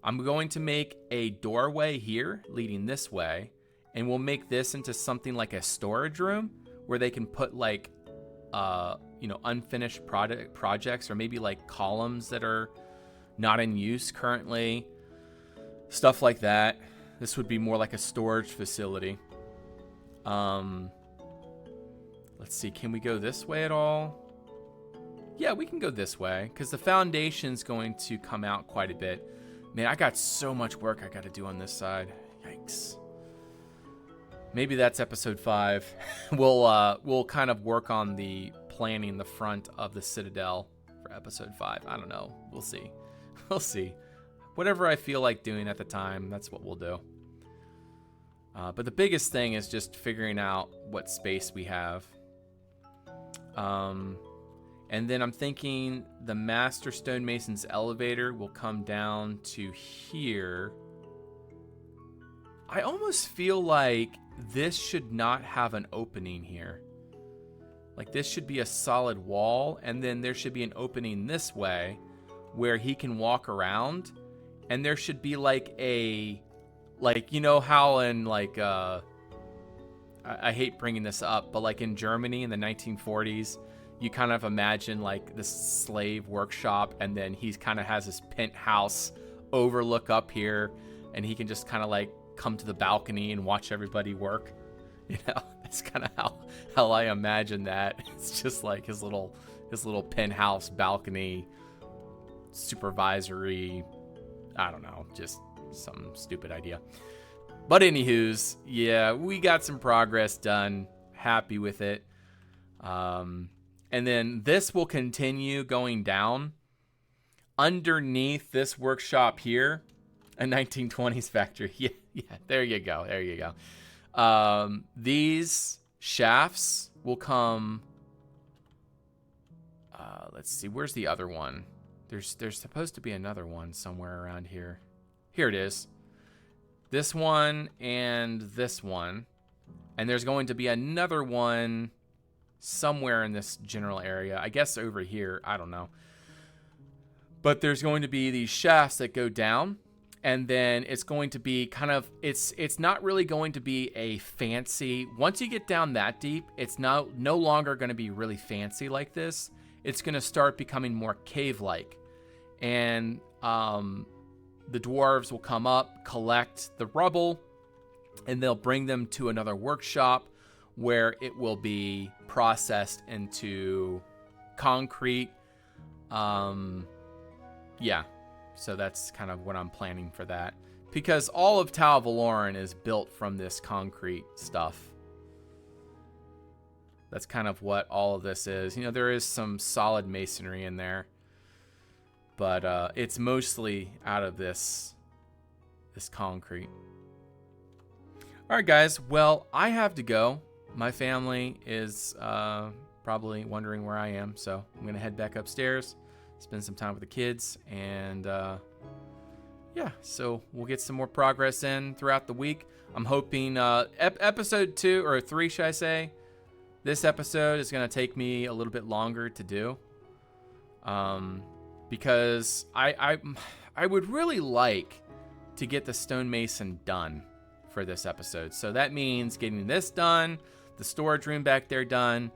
I'm going to make a doorway here leading this way, and we'll make this into something like a storage room where they can put like, unfinished projects, or maybe like columns that are not in use currently, stuff like that. This would be more like a storage facility. Let's see, can we go this way at all? Yeah, we can go this way because the foundation's going to come out quite a bit. Man, I got so much work I got to do on this side. Yikes. Maybe that's episode 5. We'll kind of work on the planning the front of the Citadel for episode 5. I don't know. We'll see. We'll see. Whatever I feel like doing at the time, that's what we'll do. But the biggest thing is just figuring out what space we have. And then I'm thinking the Master Stonemason's elevator will come down to here. I almost feel like this should not have an opening here. Like this should be a solid wall, and then there should be an opening this way where he can walk around, and there should be like a, like, you know how in like, I hate bringing this up, but like in Germany in the 1940s, you kind of imagine like this slave workshop, and then he kind of has this penthouse overlook up here, and he can just kind of like come to the balcony and watch everybody work. You know, that's kind of how I imagine that. It's just like his little penthouse balcony, supervisory, I don't know, just some stupid idea. But anywho's, yeah, we got some progress done. Happy with it. And then this will continue going down underneath this workshop here, a 1920s factory. Yeah, there you go. These shafts will come. Let's see, where's the other one? There's supposed to be another one somewhere around here. Here it is. This one and this one. And there's going to be another one somewhere in this general area. I guess over here. I don't know. But there's going to be these shafts that go down. And then it's going to be kind of, it's not really going to be a fancy, once you get down that deep, it's no longer going to be really fancy like this. It's going to start becoming more cave-like. And the dwarves will come up, collect the rubble, and they'll bring them to another workshop where it will be processed into concrete. Yeah, so that's kind of what I'm planning for that. Because all of Tal Valoran is built from this concrete stuff. That's kind of what all of this is. You know, there is some solid masonry in there. But it's mostly out of this concrete. All right, guys. Well, I have to go. My family is probably wondering where I am. So I'm going to head back upstairs, spend some time with the kids. And yeah, so we'll get some more progress in throughout the week. I'm hoping episode 2 or 3, should I say. This episode is going to take me a little bit longer to do. Because I would really like to get the Stonemason done for this episode. So that means getting this done, the storage room back there done,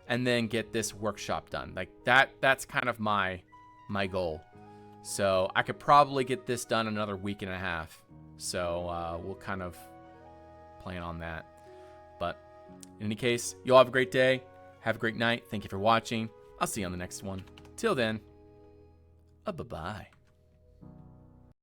and then get this workshop done. Like that's kind of my goal. So I could probably get this done another week and a half. So we'll kind of plan on that. But in any case, you all have a great day. Have a great night. Thank you for watching. I'll see you on the next one. Till then. Bye-bye.